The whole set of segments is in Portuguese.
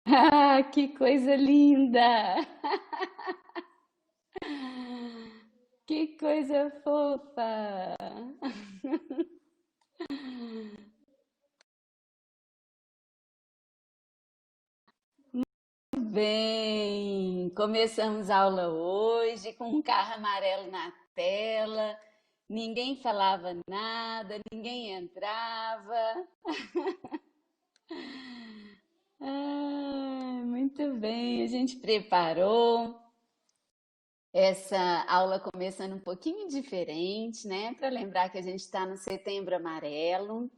Ah, que coisa linda! Que coisa fofa! Bem, começamos a aula hoje com um carro amarelo na tela, ninguém falava nada, ninguém entrava. Ah, muito bem, a gente preparou essa aula começando um pouquinho diferente, né? Para lembrar que a gente está no Setembro Amarelo.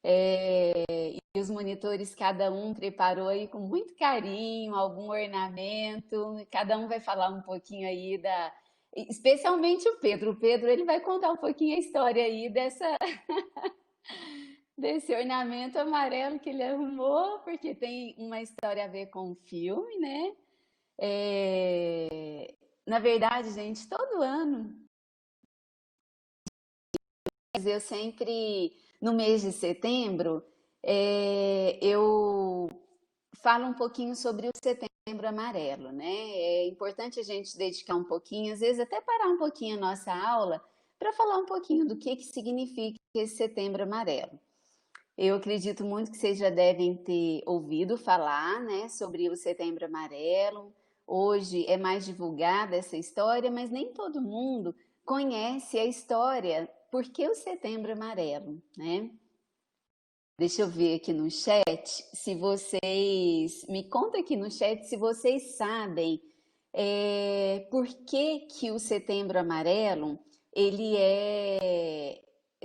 E os monitores, cada um preparou aí com muito carinho algum ornamento. Cada um vai falar um pouquinho aí da. Especialmente o Pedro. O Pedro ele vai contar um pouquinho a história aí desse ornamento amarelo que ele arrumou, porque tem uma história a ver com o filme, né? Na verdade, gente, todo ano eu sempre, no mês de setembro, eu falo um pouquinho sobre o Setembro Amarelo, né? É importante a gente dedicar um pouquinho, às vezes até parar um pouquinho a nossa aula para falar um pouquinho do que significa esse Setembro Amarelo. Eu acredito muito que vocês já devem ter ouvido falar, né, sobre o Setembro Amarelo. Hoje é mais divulgada essa história, mas nem todo mundo conhece a história. Por que o Setembro Amarelo, né? Deixa eu ver aqui no chat se vocês me conta aqui no chat se vocês sabem por que que o Setembro Amarelo ele é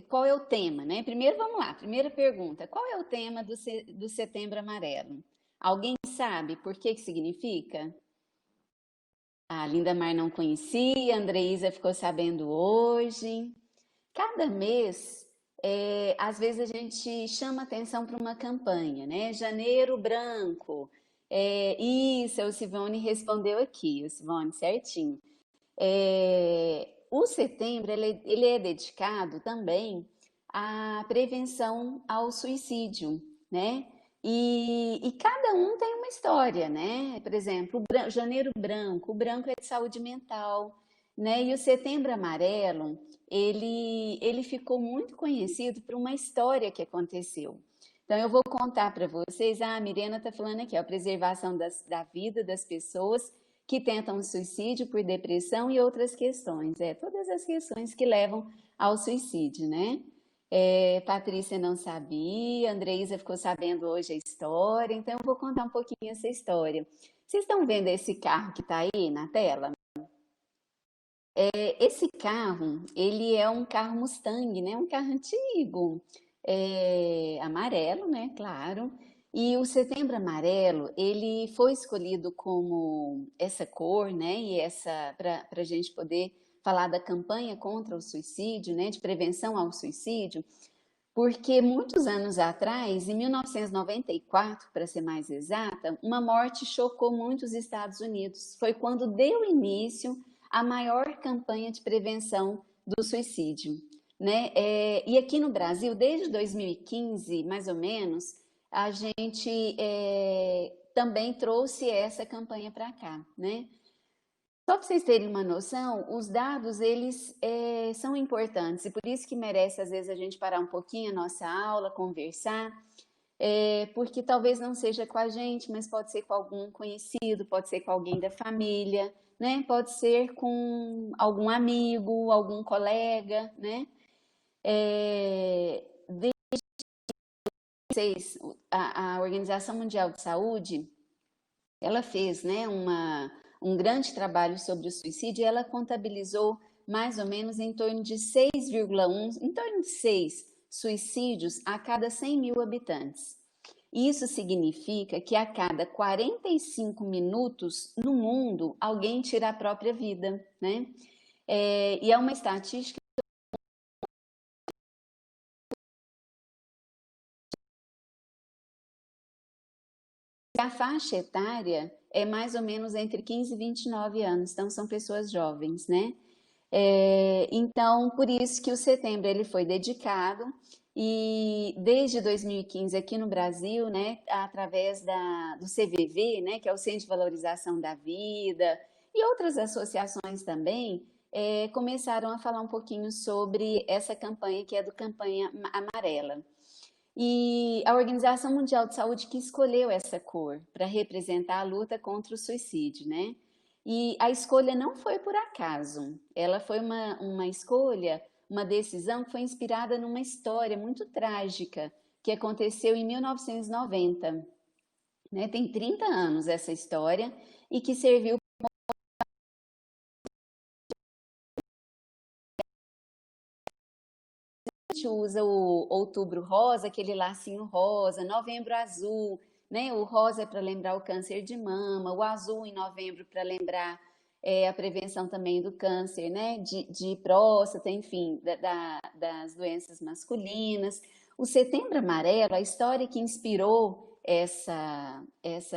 qual é o tema, né? Primeiro vamos lá, primeira pergunta, qual é o tema do Setembro Amarelo? Alguém sabe por que que significa? A Linda Mar não conhecia, a Andreísa ficou sabendo hoje. Cada mês, às vezes a gente chama atenção para uma campanha, né? Janeiro Branco. Isso, o Silvone respondeu aqui, o Silvone, certinho. O setembro, ele é dedicado também à prevenção ao suicídio, né? E cada um tem uma história, né? Por exemplo, Janeiro Branco, o branco é de saúde mental, né? E o Setembro Amarelo, ele ficou muito conhecido por uma história que aconteceu. Então, eu vou contar para vocês. A Mirena está falando aqui, ó, a preservação da vida das pessoas que tentam suicídio por depressão e outras questões. Todas as questões que levam ao suicídio, né? Patrícia não sabia, Andreísa ficou sabendo hoje a história, então eu vou contar um pouquinho essa história. Vocês estão vendo esse carro que está aí na tela? Esse carro, ele é um carro Mustang, né? Um carro antigo, amarelo, né? Claro. E o Setembro Amarelo, ele foi escolhido como essa cor, né? E essa para a gente poder falar da campanha contra o suicídio, né? De prevenção ao suicídio, porque muitos anos atrás, em 1994, para ser mais exata, uma morte chocou muitos Estados Unidos. Foi quando deu início a maior campanha de prevenção do suicídio, né? E aqui no Brasil, desde 2015, mais ou menos, a gente também trouxe essa campanha para cá, né? Só para vocês terem uma noção, os dados eles são importantes e por isso que merece às vezes a gente parar um pouquinho a nossa aula, conversar, porque talvez não seja com a gente, mas pode ser com algum conhecido, pode ser com alguém da família, né? Pode ser com algum amigo, algum colega, né? A Organização Mundial de Saúde, ela fez, né, um grande trabalho sobre o suicídio e ela contabilizou mais ou menos em torno de 6,1, em torno de 6 suicídios a cada 100 mil habitantes. Isso significa que a cada 45 minutos no mundo alguém tira a própria vida, né? E é uma estatística. A faixa etária é mais ou menos entre 15 e 29 anos, então são pessoas jovens, né? Então, por isso que o setembro ele foi dedicado e desde 2015 aqui no Brasil, né, através do CVV, né, que é o Centro de Valorização da Vida, e outras associações também, começaram a falar um pouquinho sobre essa campanha que é do Campanha Amarela. E a Organização Mundial de Saúde que escolheu essa cor para representar a luta contra o suicídio, né? E a escolha não foi por acaso, ela foi uma escolha, uma decisão que foi inspirada numa história muito trágica que aconteceu em 1990, né? Tem 30 anos essa história e que serviu. A gente usa o outubro rosa, aquele lacinho rosa, novembro azul, né? O rosa é para lembrar o câncer de mama, o azul em novembro para lembrar a prevenção também do câncer, né? De próstata, enfim, das doenças masculinas. O Setembro Amarelo, a história que inspirou essa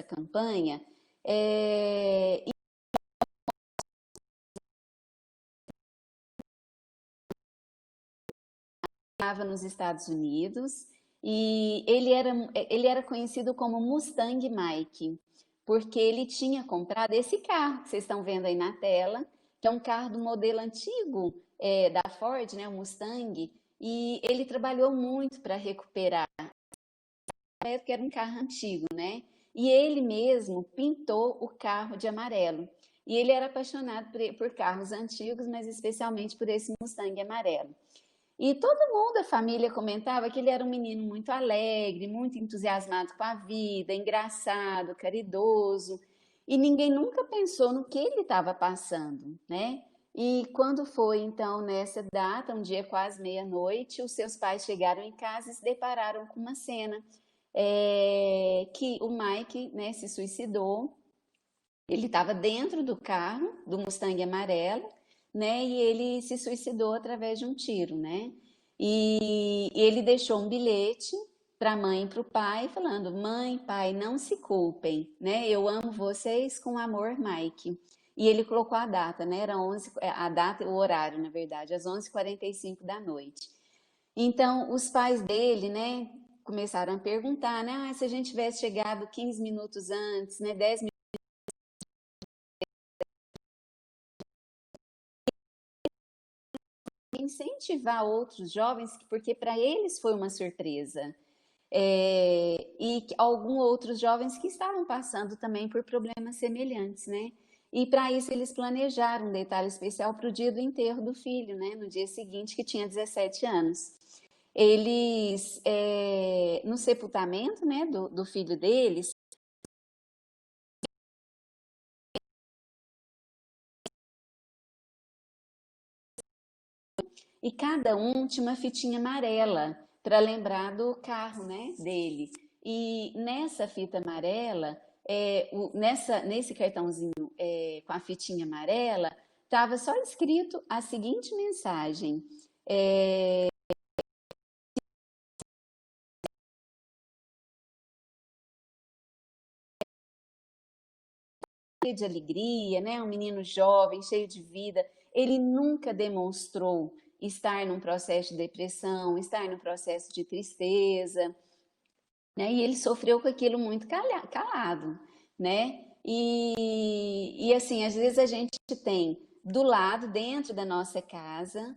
campanha, é, estava nos Estados Unidos e ele era conhecido como Mustang Mike, porque ele tinha comprado esse carro que vocês estão vendo aí na tela, que é um carro do modelo antigo da Ford, né, o Mustang, e ele trabalhou muito para recuperar, porque era um carro antigo, né? E ele mesmo pintou o carro de amarelo. E ele era apaixonado por carros antigos, mas especialmente por esse Mustang amarelo. E todo mundo, a família, comentava que ele era um menino muito alegre, muito entusiasmado com a vida, engraçado, caridoso. E ninguém nunca pensou no que ele estava passando, né? E quando foi, então, nessa data, um dia quase meia-noite, os seus pais chegaram em casa e se depararam com uma cena que o Mike, né, se suicidou. Ele estava dentro do carro, do Mustang amarelo, né? E ele se suicidou através de um tiro, né? E ele deixou um bilhete para a mãe e para o pai, falando: Mãe, pai, não se culpem, né? Eu amo vocês com amor, Mike. E ele colocou a data, né? Era 11, a data, o horário, na verdade, às 11h45 da noite. Então, os pais dele, né, começaram a perguntar, né? Se a gente tivesse chegado 15 minutos antes, né, 10 incentivar outros jovens, porque para eles foi uma surpresa. E alguns outros jovens que estavam passando também por problemas semelhantes, né? E para isso eles planejaram um detalhe especial para o dia do enterro do filho, né? No dia seguinte, que tinha 17 anos. Eles, no sepultamento, né, do filho deles, e cada um tinha uma fitinha amarela para lembrar do carro, né, dele. E nessa fita amarela, nesse cartãozinho com a fitinha amarela, estava só escrito a seguinte mensagem: cheio de alegria, né? Um menino jovem, cheio de vida. Ele nunca demonstrou estar num processo de depressão, estar num processo de tristeza, né? E ele sofreu com aquilo muito calado, né? E assim, às vezes a gente tem do lado, dentro da nossa casa,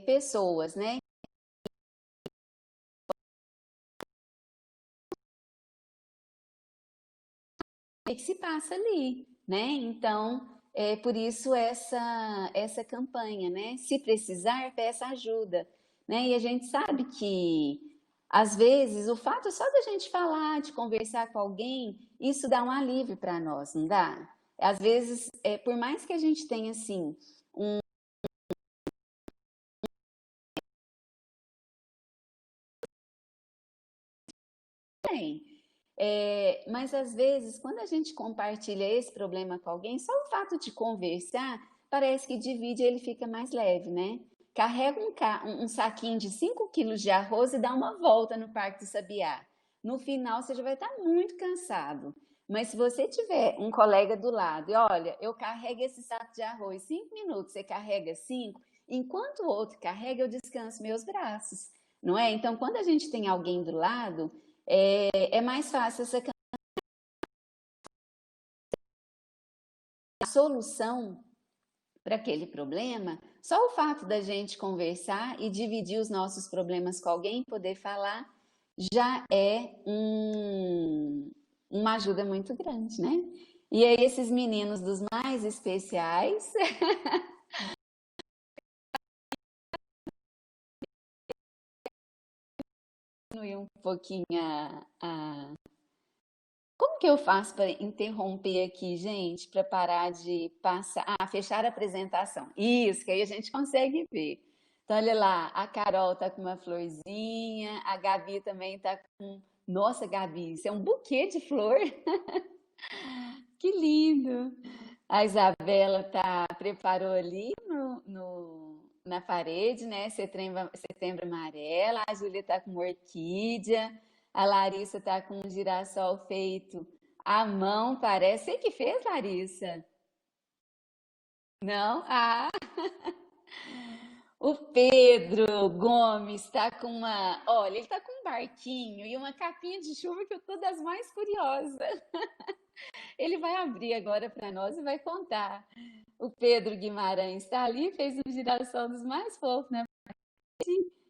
pessoas, né? Que se passa ali, né? Então, por isso essa campanha, né? Se precisar, peça ajuda, né? E a gente sabe que às vezes o fato só da gente falar, de conversar com alguém, isso dá um alívio para nós, não dá? Às vezes, por mais que a gente tenha assim tem. Mas às vezes, quando a gente compartilha esse problema com alguém, só o fato de conversar parece que divide e ele fica mais leve, né? Carrega um saquinho de 5 quilos de arroz e dá uma volta no Parque do Sabiá. No final, você já vai estar muito cansado. Mas se você tiver um colega do lado e olha, eu carrego esse saco de arroz 5 minutos, você carrega 5, enquanto o outro carrega, eu descanso meus braços, não é? Então, quando a gente tem alguém do lado, é mais fácil essa solução para aquele problema. Só o fato da gente conversar e dividir os nossos problemas com alguém, poder falar, já é uma ajuda muito grande, né? E aí, esses meninos dos mais especiais, diminuir um pouquinho Como que eu faço para interromper aqui, gente, para parar de passar? Ah, fechar a apresentação. Isso, que aí a gente consegue ver. Então, olha lá, a Carol tá com uma florzinha, a Gabi também tá com. Nossa, Gabi, isso é um buquê de flor. Que lindo! A Isabela preparou ali na parede, né? Setembro amarela. A Júlia tá com uma orquídea. A Larissa tá com um girassol feito à mão, parece. Você que fez, Larissa? Não? Ah, o Pedro Gomes está com uma. Olha, ele está com um barquinho e uma capinha de chuva que eu tô das mais curiosas. Ele vai abrir agora para nós e vai contar. O Pedro Guimarães está ali, fez um girassol dos mais fofos, né?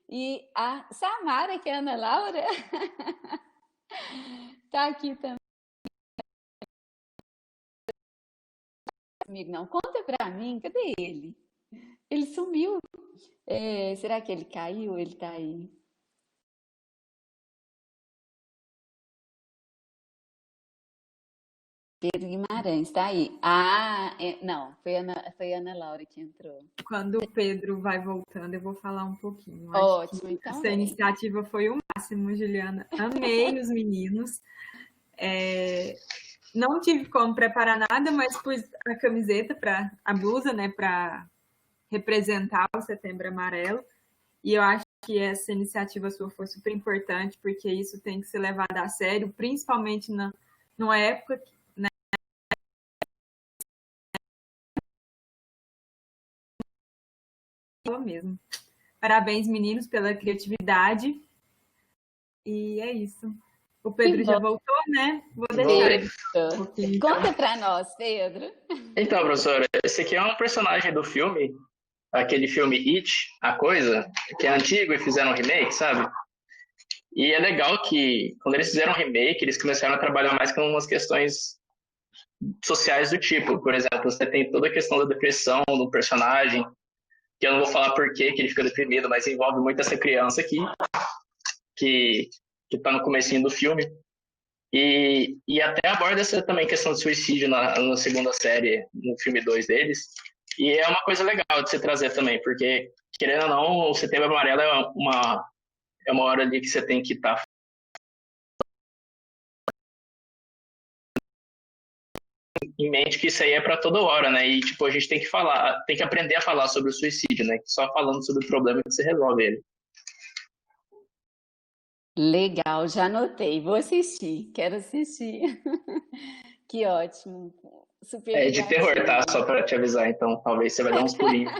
E a Samara, que é a Ana Laura, está aqui também comigo. Não, conta para mim, cadê ele? Ele sumiu. Será que ele caiu? Ele está aí. Pedro Guimarães, está aí. Ah, não, foi a Ana Laura que entrou. Quando o Pedro vai voltando, eu vou falar um pouquinho. Acho Ótimo, que então essa vem. iniciativa foi o máximo, Juliana. Amei os meninos. Não tive como preparar nada, mas pus a camiseta, a blusa, né, para representar o Setembro Amarelo. E eu acho que essa iniciativa sua foi super importante, porque isso tem que ser levado a sério, principalmente numa época mesmo. Parabéns, meninos, pela criatividade. E é isso. O Pedro já voltou, né? Vou deixar ele um pouquinho. Conta para nós, Pedro. Então, professora, esse aqui é um personagem do filme, aquele filme It, A Coisa, que é antigo e fizeram um remake, sabe? E é legal que, quando eles fizeram um remake, eles começaram a trabalhar mais com umas questões sociais do tipo. Por exemplo, você tem toda a questão da depressão do personagem, que eu não vou falar por que ele fica deprimido, mas envolve muito essa criança aqui, que tá no comecinho do filme. E até aborda essa também questão de suicídio na segunda série, no filme 2 deles. E é uma coisa legal de se trazer também, porque, querendo ou não, o Setembro Amarelo é uma hora ali que você tem que estar em mente que isso aí é para toda hora, né? E, tipo, a gente tem que falar, tem que aprender a falar sobre o suicídio, né? Só falando sobre o problema que você resolve ele. Legal, já anotei. Vou assistir, quero assistir. Que ótimo. Super É de terror, tá? Só para te avisar, então talvez você vai dar uns pulinhos.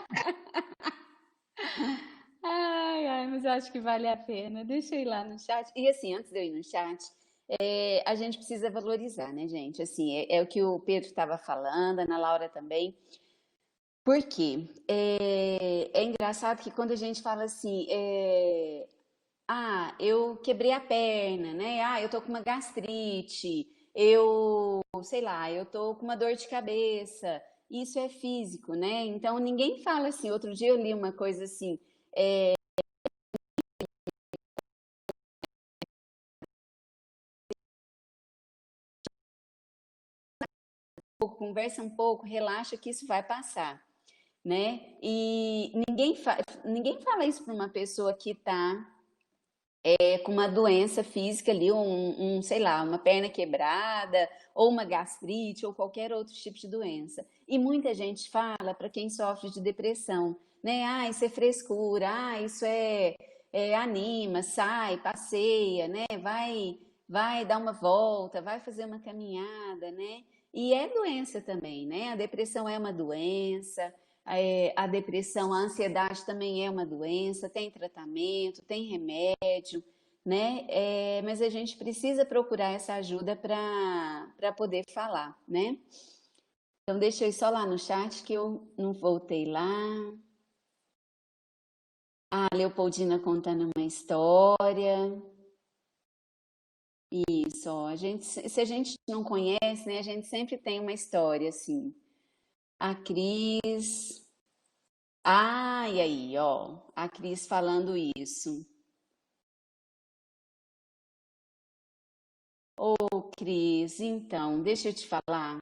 Ai, ai, mas eu acho que vale a pena. Deixa eu ir lá no chat. E assim, antes de eu ir no chat, a gente precisa valorizar, né, gente? Assim, é o que o Pedro estava falando, a Ana Laura também. Por quê? É engraçado que quando a gente fala assim, eu quebrei a perna, né? Ah, eu tô com uma gastrite, sei lá, eu tô com uma dor de cabeça. Isso é físico, né? Então ninguém fala assim. Outro dia eu li uma coisa assim, conversa um pouco, relaxa que isso vai passar, né? E ninguém fala isso para uma pessoa que está com uma doença física ali, sei lá, uma perna quebrada, ou uma gastrite, ou qualquer outro tipo de doença. E muita gente fala para quem sofre de depressão, né? Ah, isso é frescura, isso anima, sai, passeia, né? vai dar uma volta, vai fazer uma caminhada, né? E é doença também, né? A depressão é uma doença, a depressão, a ansiedade também é uma doença, tem tratamento, tem remédio, né? Mas a gente precisa procurar essa ajuda para poder falar, né? Então, deixa eu ir só lá no chat que eu não voltei lá. A Leopoldina contando uma história. Isso, ó, se a gente não conhece, né, a gente sempre tem uma história, assim. A Cris. E aí, ó, a Cris falando isso. Ô, Cris, então, deixa eu te falar.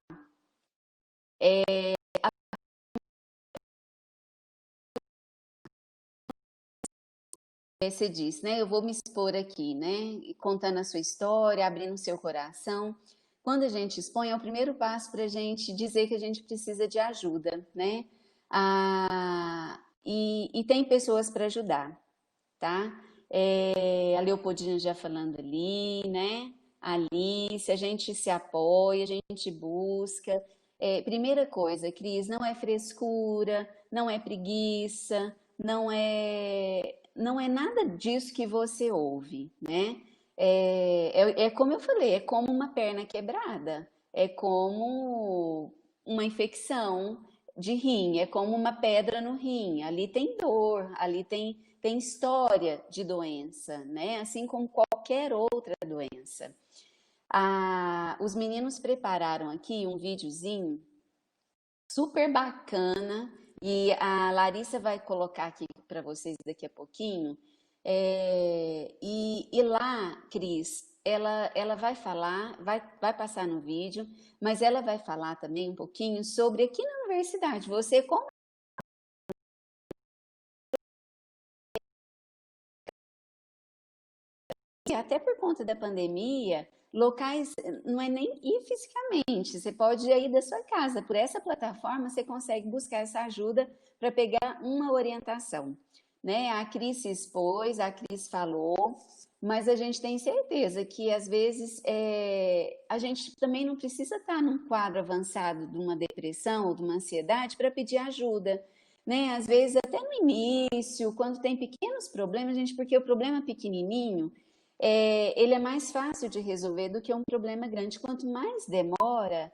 Você disse, né? Eu vou me expor aqui, né? E contando a sua história, abrindo o seu coração. Quando a gente expõe, é o primeiro passo para a gente dizer que a gente precisa de ajuda, né? E tem pessoas para ajudar, tá? A Leopoldina já falando ali, né? Ali, se a gente se apoia, a gente busca. Primeira coisa, Cris, não é frescura, não é preguiça, não é nada disso que você ouve, né? É como eu falei, é como uma perna quebrada, é como uma infecção de rim, é como uma pedra no rim. Ali tem dor, ali tem história de doença, né? Assim como qualquer outra doença. Os meninos prepararam aqui um videozinho super bacana e a Larissa vai colocar aqui para vocês daqui a pouquinho. E lá, Cris, ela vai falar, vai passar no vídeo, mas ela vai falar também um pouquinho sobre aqui na universidade. Você, como até por conta da pandemia, locais não é nem ir fisicamente, você pode ir aí da sua casa. Por essa plataforma, você consegue buscar essa ajuda para pegar uma orientação. Né? A Cris se expôs, a Cris falou, mas a gente tem certeza que às vezes a gente também não precisa estar num quadro avançado de uma depressão ou de uma ansiedade para pedir ajuda. Né? Às vezes, até no início, quando tem pequenos problemas, gente, porque o problema pequenininho ele é mais fácil de resolver do que um problema grande. Quanto mais demora,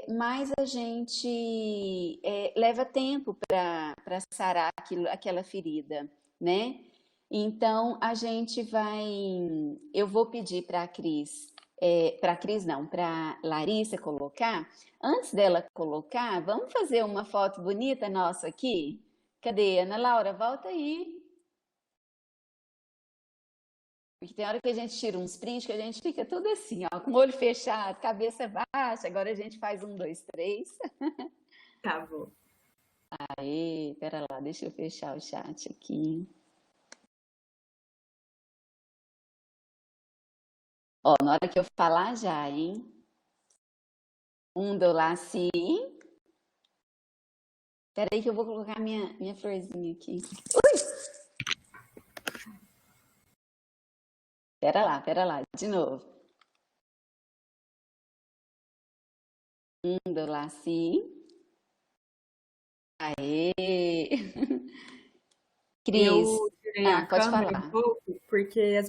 mais a gente leva tempo para sarar aquela ferida, né? Então, eu vou pedir para a Cris não, para Larissa colocar. Antes dela colocar, vamos fazer uma foto bonita nossa aqui? Cadê? Ana Laura, volta aí. Porque tem hora que a gente tira uns prints que a gente fica tudo assim, ó, com o olho fechado, cabeça baixa. Agora a gente faz 1, 2, 3. Tá bom. Aê, pera lá, deixa eu fechar o chat aqui. Ó, na hora que eu falar já, hein? Do lá, sim. Pera aí que eu vou colocar minha florzinha aqui. Ui! Pera lá, de novo. Do lá, sim. Aê! Cris, Eu tirei a pode câmera um falar. pouco porque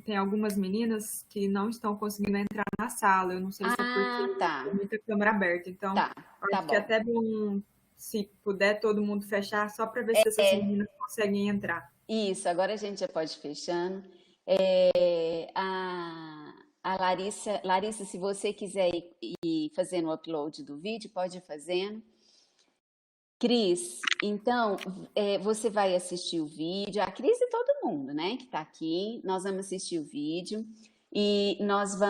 tem algumas meninas que não estão conseguindo entrar na sala. Eu não sei se é porque Tá, tem muita câmera aberta. Então, tá acho que é bom. até bom se puder todo mundo fechar só para ver se essas meninas conseguem entrar. Isso, agora a gente já pode ir fechando. A Larissa, se você quiser ir fazendo o upload do vídeo, pode ir fazendo. Cris, então, você vai assistir o vídeo, a Cris e todo mundo, né, que está aqui, nós vamos assistir o vídeo e nós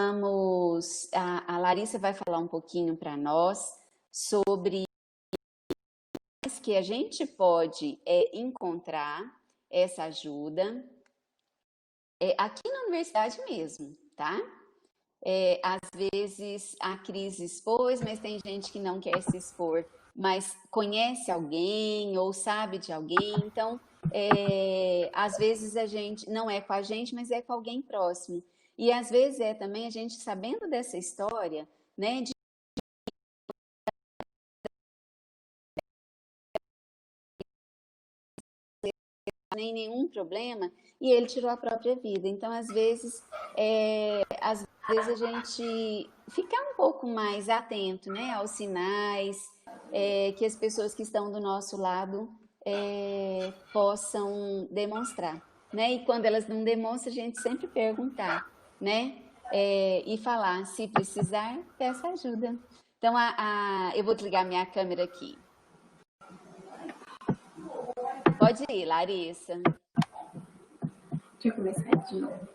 a Larissa vai falar um pouquinho para nós sobre que a gente pode encontrar essa ajuda aqui na universidade mesmo, tá? Às vezes a Cris expôs, mas tem gente que não quer se expor, mas conhece alguém ou sabe de alguém, então às vezes a gente não é com a gente, mas é com alguém próximo. E às vezes também a gente sabendo dessa história, né, de nem nenhum problema, e ele tirou a própria vida. Então, às vezes a gente ficar um pouco mais atento, né, aos sinais que as pessoas que estão do nosso lado possam demonstrar, né? E quando elas não demonstram, a gente sempre perguntar, né? E falar, se precisar, peça ajuda. Então, eu vou desligar minha câmera aqui. Pode ir, Larissa. Deixa eu começar de novo.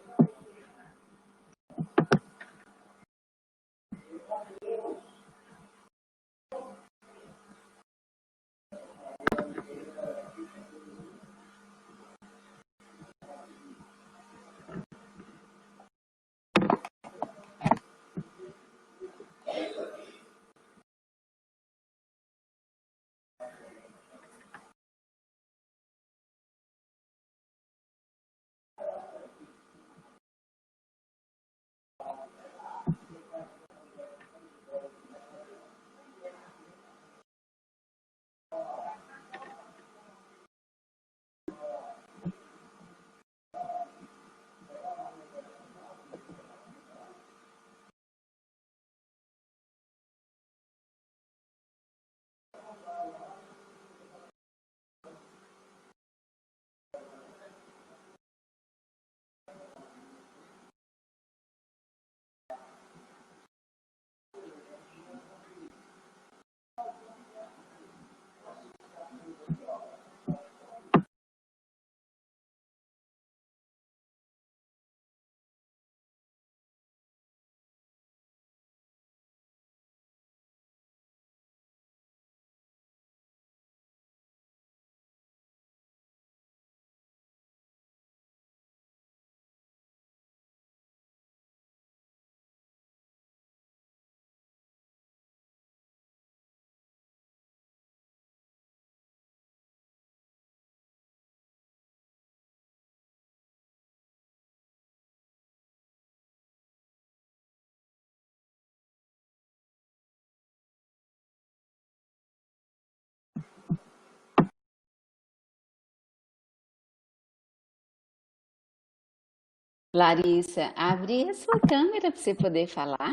Larissa, abre a sua câmera para você poder falar.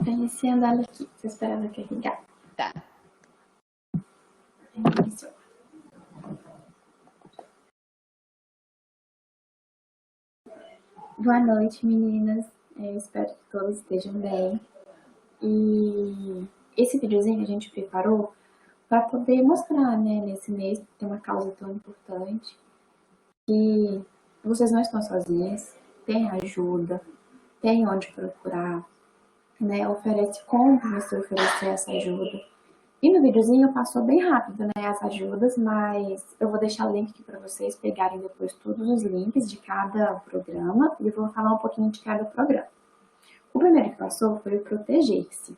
Iniciando ela aqui. Você esperava carregar? Tá. Iniciou. Boa noite, meninas. Eu espero que todos estejam bem. E esse videozinho a gente preparou para poder mostrar, né, nesse mês, que tem uma causa tão importante, que vocês não estão sozinhas, tem ajuda, tem onde procurar, né, oferece como você oferecer essa ajuda. E no videozinho passou bem rápido, né, as ajudas, mas eu vou deixar o link aqui para vocês pegarem depois todos os links de cada programa e vou falar um pouquinho de cada programa. O primeiro que passou foi o Proteger-se.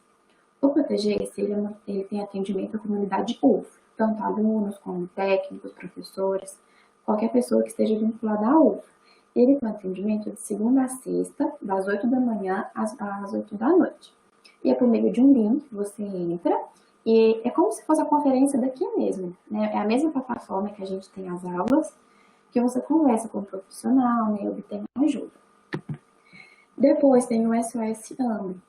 O Proteger-se, ele tem atendimento à comunidade UF, tanto alunos como técnicos, professores, qualquer pessoa que esteja vinculada à UF. Ele tem atendimento de segunda a sexta, das 8 da manhã às 8 da noite. E é por meio de um link que você entra, e é como se fosse a conferência daqui mesmo, né? É a mesma plataforma que a gente tem as aulas, que você conversa com o profissional, né, e obtém ajuda. Depois tem o SOS AME,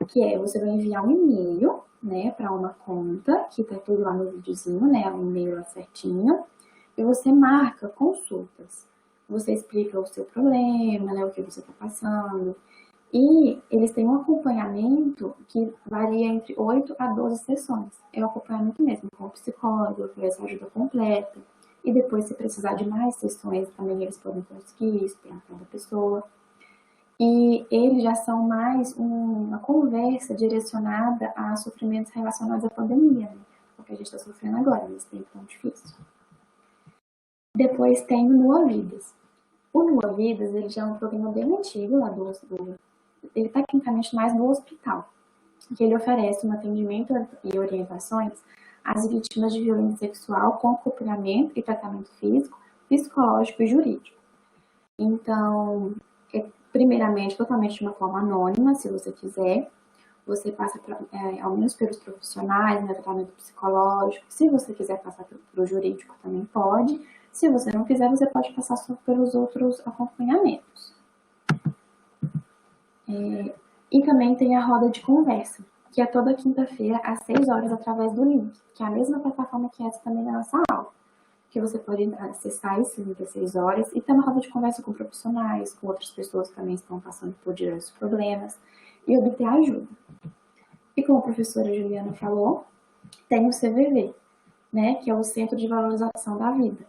que você vai enviar um e-mail, né, para uma conta, que tá tudo lá no videozinho, né, um e-mail lá certinho, e você marca consultas. Você explica o seu problema, né, o que você está passando, e eles têm um acompanhamento que varia entre 8 a 12 sessões. É um acompanhamento mesmo, com o psicólogo, oferece ajuda completa, e depois, se precisar de mais sessões, também eles podem conseguir isso para cada pessoa. E eles já são mais uma conversa direcionada a sofrimentos relacionados à pandemia, né? O que a gente está sofrendo agora, nesse tempo tão difícil. Depois tem o Nua Vidas. O Nua Vidas, ele já é um programa bem antigo, lá ele está tecnicamente mais no hospital, que ele oferece um atendimento e orientações às vítimas de violência sexual com acompanhamento e tratamento físico, psicológico e jurídico. Então, primeiramente, totalmente de uma forma anônima, se você quiser. Você passa, ao menos pelos profissionais, né, tratamento psicológico. Se você quiser passar para o jurídico, também pode. Se você não quiser, você pode passar só pelos outros acompanhamentos. E também tem a roda de conversa, que é toda quinta-feira, às 6 horas, através do link, que é a mesma plataforma que essa também na nossa aula. Que você pode acessar esse link às 6 horas e ter uma roda de conversa com profissionais, com outras pessoas que também estão passando por diversos problemas e obter ajuda. E como a professora Juliana falou, tem o CVV, né, que é o Centro de Valorização da Vida.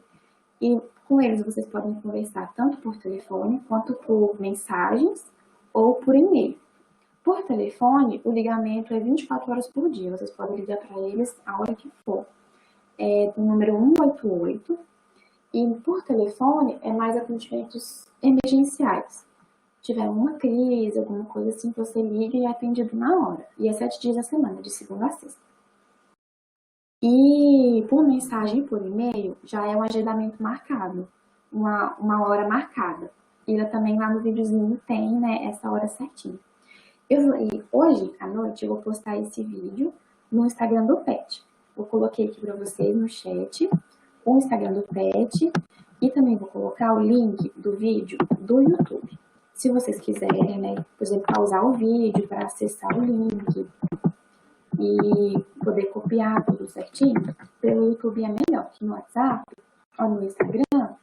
E com eles vocês podem conversar tanto por telefone, quanto por mensagens ou por e-mail. Por telefone, o ligamento é 24 horas por dia. Vocês podem ligar para eles a hora que for. É do número 188. E por telefone, é mais atendimentos emergenciais. Se tiver uma crise, alguma coisa assim, você liga e é atendido na hora. E é 7 dias da semana, de segunda a sexta. E por mensagem e por e-mail, já é um agendamento marcado, uma hora marcada. E também lá no videozinho tem, né, essa hora certinha. E hoje, à noite, eu vou postar esse vídeo no Instagram do PET. Eu coloquei aqui para vocês no chat o Instagram do PET e também vou colocar o link do vídeo do YouTube. Se vocês quiserem, né, por exemplo, pausar o vídeo para acessar o link e poder copiar tudo certinho, pelo YouTube é melhor. No WhatsApp ou no Instagram,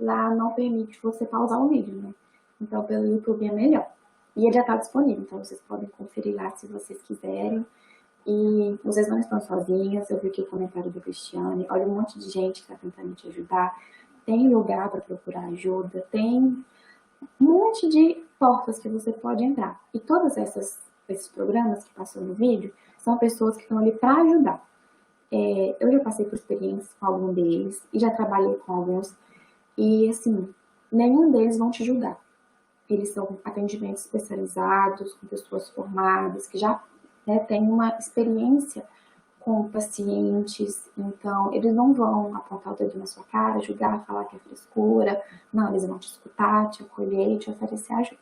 lá não permite você pausar o vídeo, né? Então, pelo YouTube é melhor. E ele já está disponível, então vocês podem conferir lá se vocês quiserem. E vocês não estão sozinhas, eu vi aqui o comentário do Cristiane, olha um monte de gente que está tentando te ajudar, tem lugar para procurar ajuda, tem um monte de portas que você pode entrar. E todos esses programas que passou no vídeo são pessoas que estão ali para ajudar. Eu já passei por experiências com algum deles e já trabalhei com alguns e, assim, nenhum deles vão te julgar. Eles são atendimentos especializados, com pessoas formadas, que já, né, têm uma experiência com pacientes, então eles não vão apontar o dedo na sua cara, julgar, falar que é frescura, não, eles vão te escutar, te acolher e te oferecer ajuda.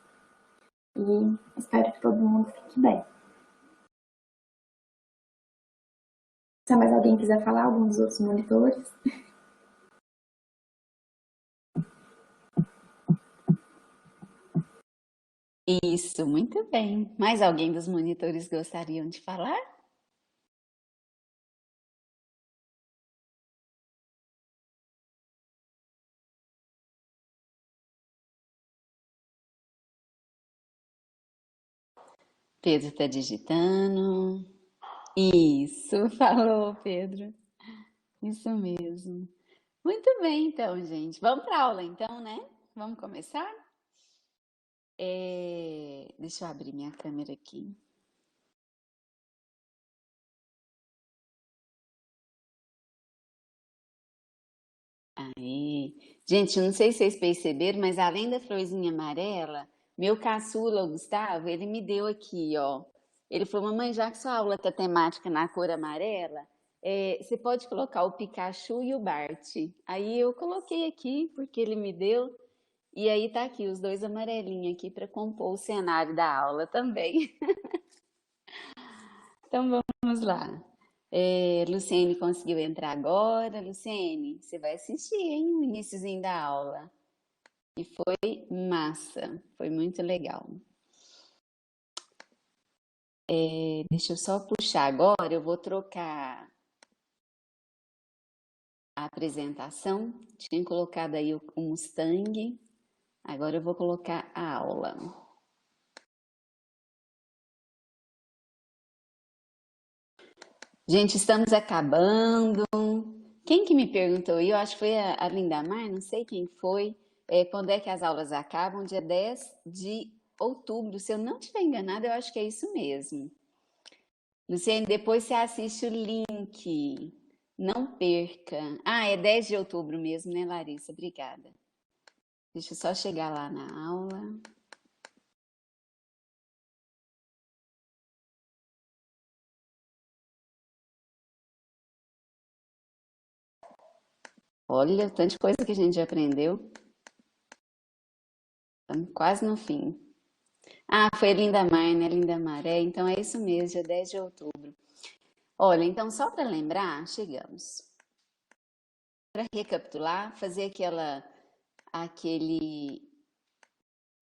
E espero que todo mundo fique bem. Se mais alguém quiser falar, algum dos outros monitores? Isso, muito bem. Mais alguém dos monitores gostariam de falar? Pedro está digitando. Isso, falou, Pedro. Isso mesmo. Muito bem, então, gente. Vamos para a aula, então, né? Vamos começar? Deixa eu abrir minha câmera aqui. Aí. Gente, não sei se vocês perceberam, mas além da florzinha amarela, meu caçula, o Gustavo, ele me deu aqui, ó. Ele falou, mamãe, já que sua aula tá temática na cor amarela, você pode colocar o Pikachu e o Bart. Aí eu coloquei aqui, porque ele me deu, e aí tá aqui, os dois amarelinhos aqui para compor o cenário da aula também. Então vamos lá. Luciene conseguiu entrar agora. Luciene, você vai assistir, hein, o iniciozinho da aula. E foi massa, foi muito legal. Deixa eu só puxar agora, eu vou trocar a apresentação. Tinha colocado aí o Mustang, agora eu vou colocar a aula. Gente, estamos acabando. Quem que me perguntou? Eu acho que foi a Lindamar, não sei quem foi. Quando é que as aulas acabam? Dia 10 de outubro. Se eu não estiver enganada, eu acho que é isso mesmo. Luciane, depois você assiste o link. Não perca. Ah, é 10 de outubro mesmo, né, Larissa? Obrigada. Deixa eu só chegar lá na aula. Olha, tanta coisa que a gente já aprendeu. Estamos quase no fim. Ah, foi a Lindamar, né? Lindamar, então é isso mesmo, dia 10 de outubro. Olha, então só para lembrar, chegamos. Para recapitular, fazer aquele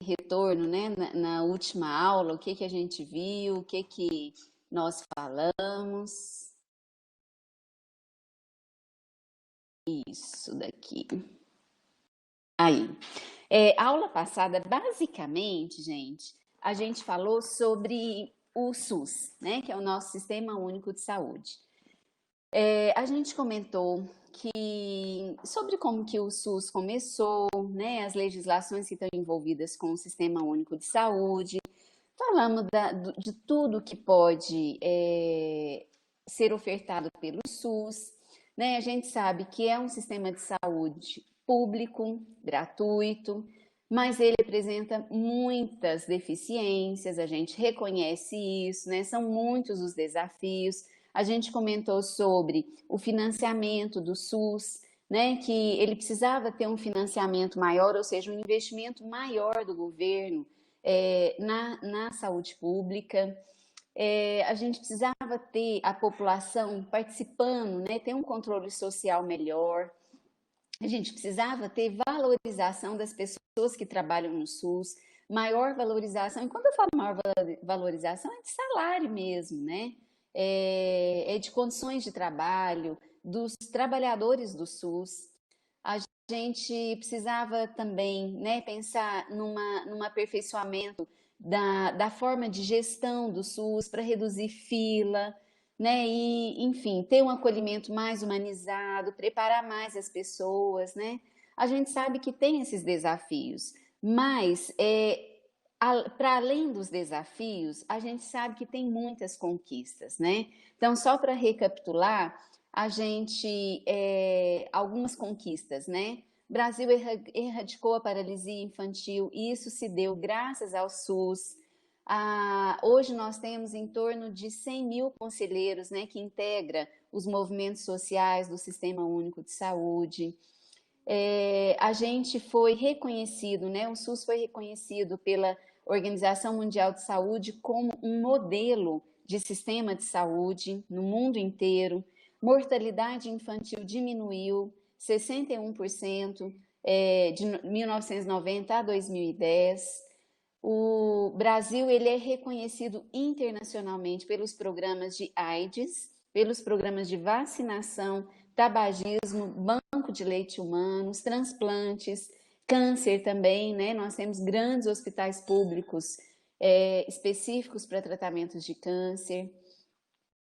retorno, né? Na última aula, o que que a gente viu, o que que nós falamos. Isso daqui. Aí. A aula passada, basicamente, gente, a gente falou sobre o SUS, né? Que é o nosso Sistema Único de Saúde. A gente comentou sobre como que o SUS começou, né? As legislações que estão envolvidas com o Sistema Único de Saúde. Falamos de tudo que pode ser ofertado pelo SUS, né? A gente sabe que é um sistema de saúde público, gratuito, mas ele apresenta muitas deficiências, a gente reconhece isso, né? São muitos os desafios. A gente comentou sobre o financiamento do SUS, né? Que ele precisava ter um financiamento maior, ou seja, um investimento maior do governo na saúde pública. A gente precisava ter a população participando, né? Ter um controle social melhor. A gente precisava ter valorização das pessoas que trabalham no SUS, maior valorização. E quando eu falo maior valorização, é de salário mesmo, né? É de condições de trabalho, dos trabalhadores do SUS. A gente precisava também, né, pensar num aperfeiçoamento da forma de gestão do SUS para reduzir fila, né? E, enfim, ter um acolhimento mais humanizado, preparar mais as pessoas, né? A gente sabe que tem esses desafios, mas para além dos desafios, a gente sabe que tem muitas conquistas, né? Então, só para recapitular, a gente algumas conquistas, né? O Brasil erradicou a paralisia infantil e isso se deu graças ao SUS. Hoje nós temos em torno de 100 mil conselheiros, né, que integra os movimentos sociais do Sistema Único de Saúde. A gente foi reconhecido, né, o SUS foi reconhecido pela Organização Mundial de Saúde como um modelo de sistema de saúde no mundo inteiro. Mortalidade infantil diminuiu 61% de 1990 a 2010. O Brasil ele é reconhecido internacionalmente pelos programas de AIDS, pelos programas de vacinação, tabagismo, banco de leite humanos, transplantes, câncer também, né? Nós temos grandes hospitais públicos específicos para tratamentos de câncer.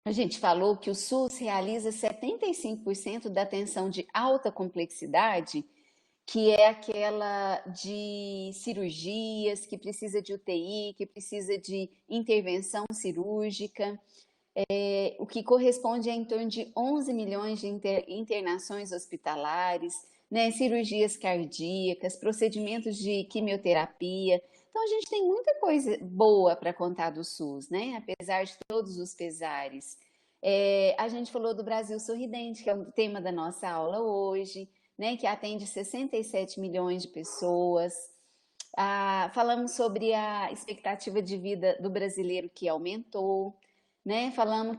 A gente falou que o SUS realiza 75% da atenção de alta complexidade, que é aquela de cirurgias, que precisa de UTI, que precisa de intervenção cirúrgica, o que corresponde a em torno de 11 milhões de internações hospitalares, né, cirurgias cardíacas, procedimentos de quimioterapia. Então, a gente tem muita coisa boa para contar do SUS, né, apesar de todos os pesares. A gente falou do Brasil Sorridente, que é o tema da nossa aula hoje, né, que atende 67 milhões de pessoas. Falamos sobre a expectativa de vida do brasileiro que aumentou, né? Falamos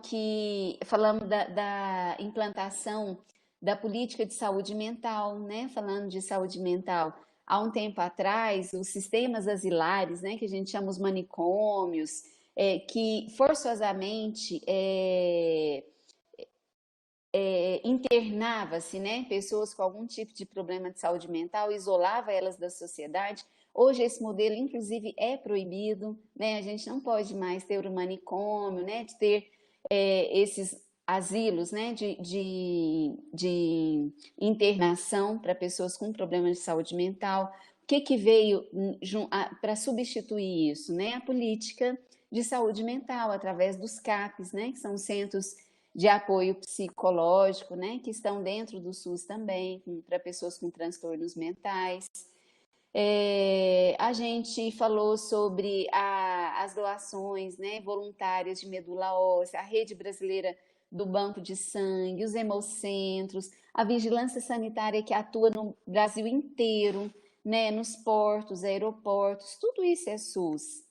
da implantação da política de saúde mental, né? Falando de saúde mental, há um tempo atrás, os sistemas asilares, né? Que a gente chama os manicômios, que forçosamente internava-se, né, pessoas com algum tipo de problema de saúde mental, isolava elas da sociedade. Hoje esse modelo, inclusive, é proibido, né? A gente não pode mais ter o manicômio, né, de ter esses asilos, né, de internação para pessoas com problemas de saúde mental. O que veio para substituir isso, né? A política de saúde mental através dos CAPs, né, que são centros de apoio psicológico, né, que estão dentro do SUS também, para pessoas com transtornos mentais. A gente falou sobre as doações, né, voluntárias de medula óssea, a rede brasileira do banco de sangue, os hemocentros, a vigilância sanitária que atua no Brasil inteiro, né, nos portos, aeroportos, tudo isso é SUS,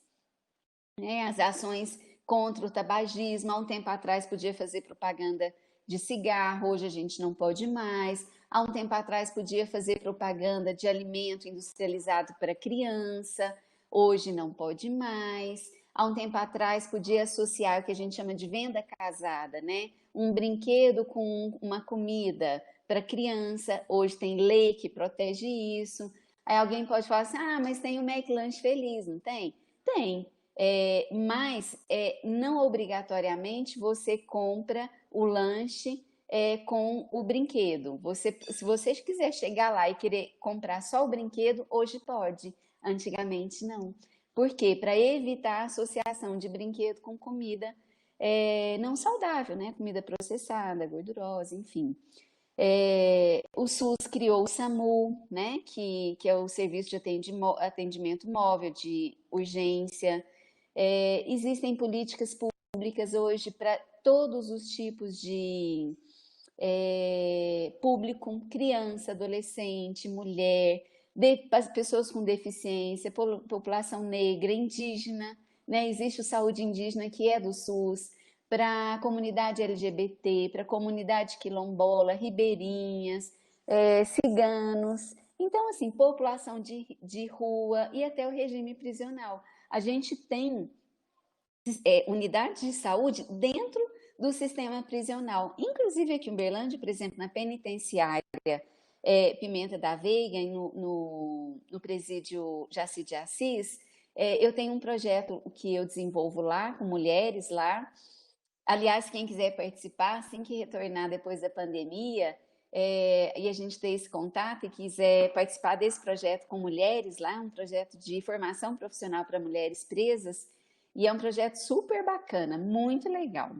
né? As ações contra o tabagismo, há um tempo atrás podia fazer propaganda de cigarro, hoje a gente não pode mais. Há um tempo atrás podia fazer propaganda de alimento industrializado para criança, hoje não pode mais. Há um tempo atrás podia associar o que a gente chama de venda casada, né? Um brinquedo com uma comida para criança, hoje tem lei que protege isso. Aí alguém pode falar assim, ah, mas tem o McLanche Feliz, não tem? Tem, mas não obrigatoriamente você compra o lanche com o brinquedo. Se você quiser chegar lá e querer comprar só o brinquedo, hoje pode. Antigamente não. Por quê? Para evitar a associação de brinquedo com comida não saudável, né? Comida processada, gordurosa, enfim. O SUS criou o SAMU, né? Que é o Serviço de Atendimento Móvel de Urgência. Existem políticas públicas hoje para todos os tipos de público, criança, adolescente, mulher, pessoas com deficiência, população negra, indígena, né? Existe o Saúde Indígena, que é do SUS, para a comunidade LGBT, para a comunidade quilombola, ribeirinhas, ciganos. Então, assim, população de rua e até o regime prisional. A gente tem unidades de saúde dentro do sistema prisional. Inclusive aqui em Uberlândia, por exemplo, na penitenciária Pimenta da Veiga, no presídio Jaci de Assis, eu tenho um projeto que eu desenvolvo lá, com mulheres lá. Aliás, quem quiser participar, assim que retornar depois da pandemia, e a gente ter esse contato e quiser participar desse projeto com mulheres lá, um projeto de formação profissional para mulheres presas, e é um projeto super bacana, muito legal.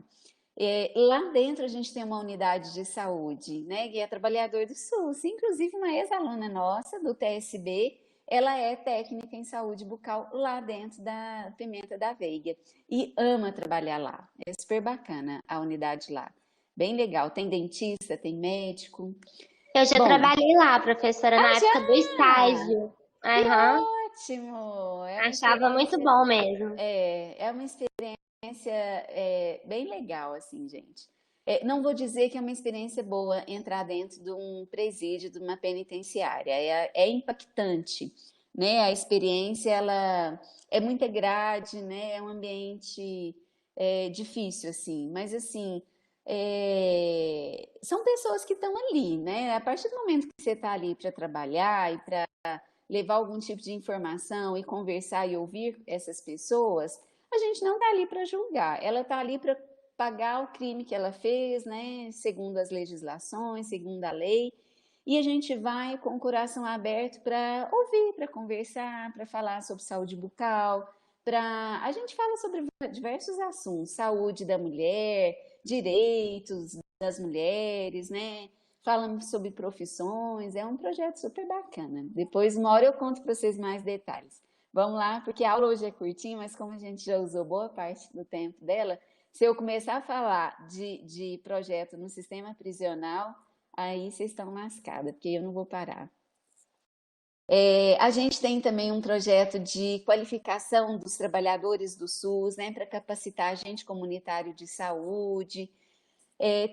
Lá dentro a gente tem uma unidade de saúde, né, que é trabalhador do SUS, inclusive uma ex-aluna nossa do TSB, ela é técnica em saúde bucal lá dentro da Pimenta da Veiga e ama trabalhar lá. É super bacana a unidade lá, bem legal. Tem dentista, tem médico. Eu já Bom, trabalhei lá, professora, na época do estágio. que Aham. ótimo! Achava muito bom mesmo. É uma experiência bem legal, assim, gente. Não vou dizer que é uma experiência boa entrar dentro de um presídio, de uma penitenciária. É impactante, né? A experiência, ela é muita grade, né? É um ambiente difícil, assim. Mas, assim, são pessoas que estão ali, né? A partir do momento que você está ali para trabalhar e para levar algum tipo de informação e conversar e ouvir essas pessoas, a gente não está ali para julgar, ela está ali para pagar o crime que ela fez, né, segundo as legislações, segundo a lei, e a gente vai com o coração aberto para ouvir, para conversar, para falar sobre saúde bucal, a gente fala sobre diversos assuntos, saúde da mulher, direitos das mulheres, né? Falamos sobre profissões, é um projeto super bacana. Depois, uma hora eu conto para vocês mais detalhes. Vamos lá, porque a aula hoje é curtinha, mas como a gente já usou boa parte do tempo dela, se eu começar a falar de projeto no sistema prisional, aí vocês estão lascadas, porque eu não vou parar. A gente tem também um projeto de qualificação dos trabalhadores do SUS, né, para capacitar agente comunitário de saúde.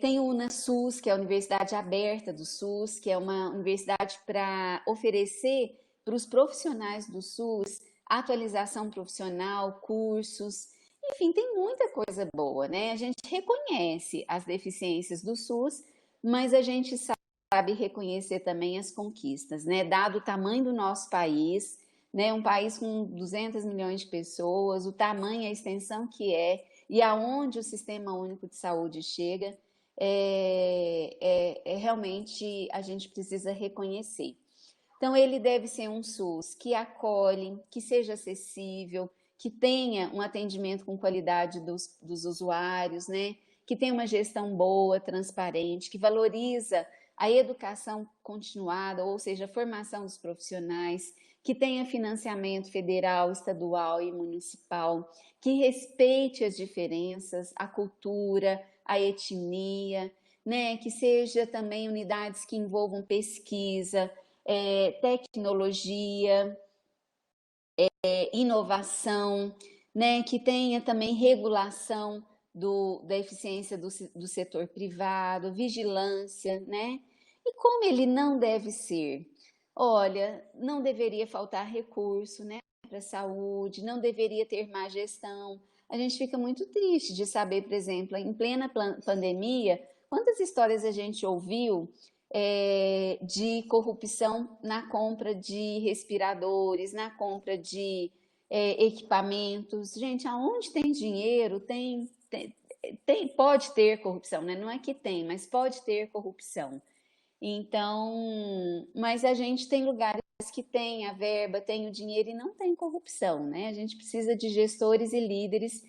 Tem o UnaSUS, que é a Universidade Aberta do SUS, que é uma universidade para oferecer para os profissionais do SUS atualização profissional, cursos, enfim, tem muita coisa boa, né? A gente reconhece as deficiências do SUS, mas a gente sabe reconhecer também as conquistas, né? Dado o tamanho do nosso país, né? Um país com 200 milhões de pessoas, o tamanho, a extensão que e aonde o Sistema Único de Saúde chega, realmente a gente precisa reconhecer. Então, ele deve ser um SUS que acolhe, que seja acessível, que tenha um atendimento com qualidade dos usuários, né? Que tenha uma gestão boa, transparente, que valoriza a educação continuada, ou seja, a formação dos profissionais, que tenha financiamento federal, estadual e municipal, que respeite as diferenças, a cultura, a etnia, né? Que seja também unidades que envolvam pesquisa, tecnologia, inovação, né, que tenha também regulação da eficiência do setor privado, vigilância, né? E como ele não deve ser? Olha, não deveria faltar recurso, né, para a saúde, não deveria ter má gestão. A gente fica muito triste de saber, por exemplo, em plena pandemia, quantas histórias a gente ouviu de corrupção na compra de respiradores, na compra de equipamentos. Gente, aonde tem dinheiro, pode ter corrupção, né? Não é que tem, mas pode ter corrupção. Então, mas a gente tem lugares que tem a verba, tem o dinheiro e não tem corrupção, né? A gente precisa de gestores e líderes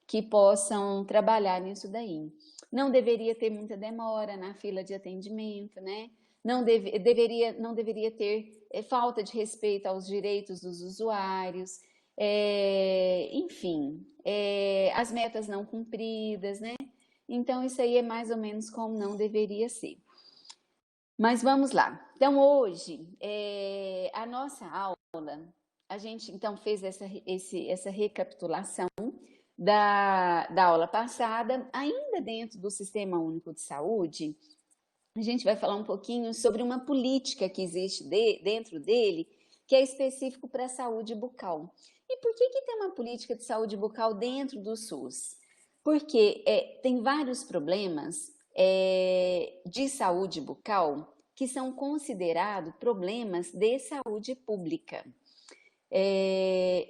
que possam trabalhar nisso daí. Não deveria ter muita demora na fila de atendimento, né? Não deveria ter falta de respeito aos direitos dos usuários, enfim, as metas não cumpridas, né? Então, isso aí é mais ou menos como não deveria ser. Mas vamos lá. Então, hoje, a nossa aula, a gente então fez essa recapitulação da aula passada, ainda dentro do Sistema Único de Saúde. A gente vai falar um pouquinho sobre uma política que existe dentro dele, que é específico para a saúde bucal. E por que tem uma política de saúde bucal dentro do SUS? Porque tem vários problemas de saúde bucal que são considerados problemas de saúde pública.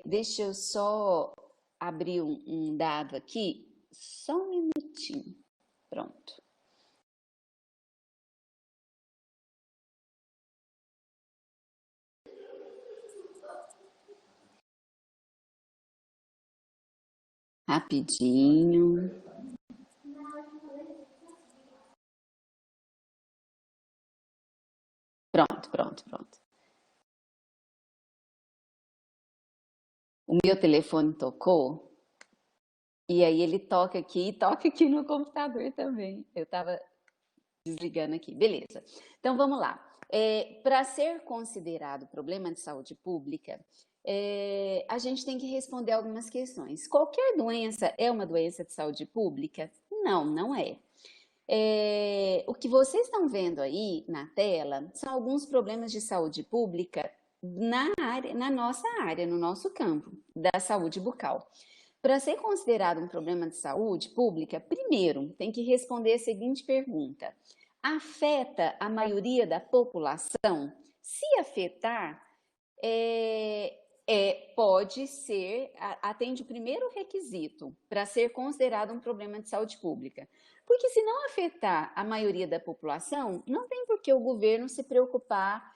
Deixa eu só abrir um dado aqui, só um minutinho. Pronto. Rapidinho. Pronto. O meu telefone tocou e aí ele toca aqui e toca aqui no computador também. Eu estava desligando aqui. Beleza. Então vamos lá. Para ser considerado problema de saúde pública, a gente tem que responder algumas questões. Qualquer doença é uma doença de saúde pública? Não, não é. O que vocês estão vendo aí na tela são alguns problemas de saúde pública na nossa área, no nosso campo da saúde bucal. Para ser considerado um problema de saúde pública, primeiro tem que responder a seguinte pergunta: afeta a maioria da população? Se afetar, pode ser, atende o primeiro requisito para ser considerado um problema de saúde pública. Porque se não afetar a maioria da população, não tem por que o governo se preocupar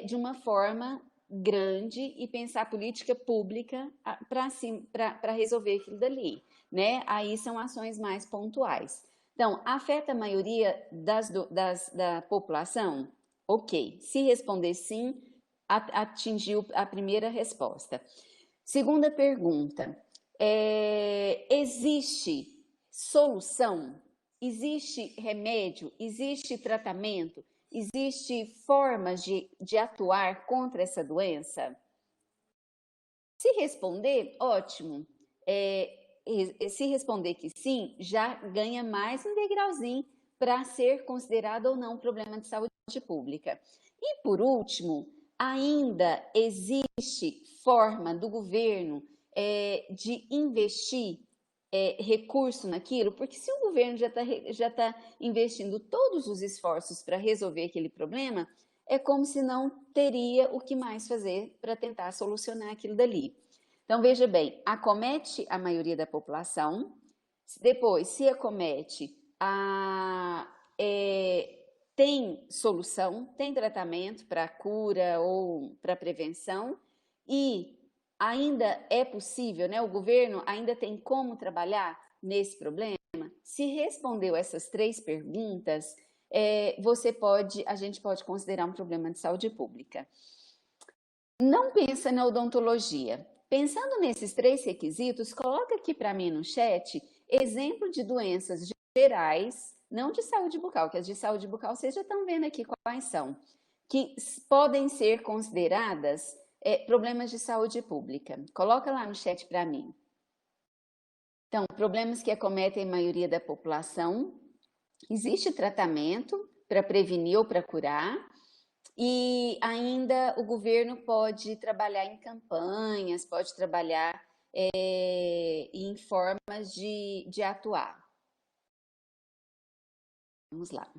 de uma forma grande e pensar política pública para resolver aquilo dali, né? Aí são ações mais pontuais. Então, afeta a maioria da população? Ok. Se responder sim, atingiu a primeira resposta. Segunda pergunta: existe solução? Existe remédio? Existe tratamento? Existe formas de atuar contra essa doença? Se responder, ótimo. Se responder que sim, já ganha mais um degrauzinho para ser considerado ou não problema de saúde pública. E por último, ainda existe forma do governo de investir recurso naquilo, porque se o governo já tá investindo todos os esforços para resolver aquele problema, é como se não teria o que mais fazer para tentar solucionar aquilo dali. Então, veja bem, acomete a maioria da população, depois, se acomete, tem solução, tem tratamento para cura ou para prevenção e ainda é possível, né? O governo ainda tem como trabalhar nesse problema? Se respondeu essas 3 perguntas, a gente pode considerar um problema de saúde pública. Não pensa na odontologia. Pensando nesses 3 requisitos, coloca aqui para mim no chat exemplo de doenças gerais, não de saúde bucal, que as de saúde bucal vocês já estão vendo aqui quais são. que podem ser consideradas problemas de saúde pública. Coloca lá no chat para mim. Então, problemas que acometem a maioria da população. Existe tratamento para prevenir ou para curar, e ainda o governo pode trabalhar em campanhas, pode trabalhar em formas de atuar. Vamos lá.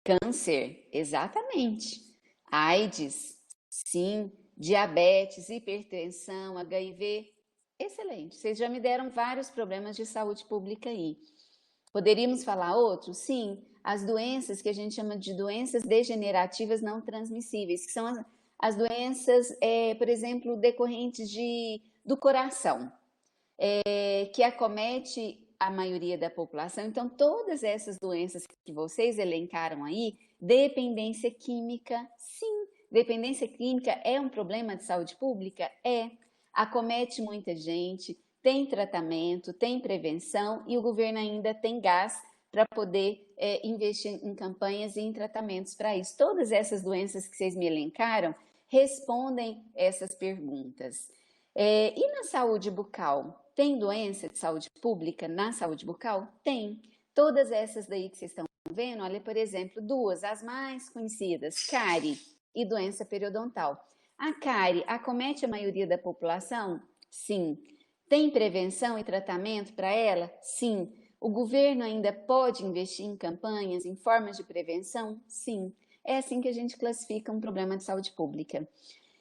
Câncer, exatamente. AIDS, sim. Diabetes, hipertensão, HIV, excelente. Vocês já me deram vários problemas de saúde pública aí. Poderíamos falar outros? Sim. As doenças que a gente chama de doenças degenerativas não transmissíveis, que são as doenças, por exemplo, decorrentes do coração, que acomete a maioria da população. Então, todas essas doenças que vocês elencaram aí, dependência química, sim. Dependência química é um problema de saúde pública? É. Acomete muita gente, tem tratamento, tem prevenção e o governo ainda tem gás para poder investir em campanhas e em tratamentos para isso. Todas essas doenças que vocês me elencaram respondem essas perguntas. E na saúde bucal? Tem doença de saúde pública na saúde bucal? Tem. Todas essas daí que vocês estão vendo, olha, por exemplo, duas, as mais conhecidas, cárie e doença periodontal. A cárie acomete a maioria da população? Sim. Tem prevenção e tratamento para ela? Sim. O governo ainda pode investir em campanhas, em formas de prevenção? Sim. É assim que a gente classifica um problema de saúde pública.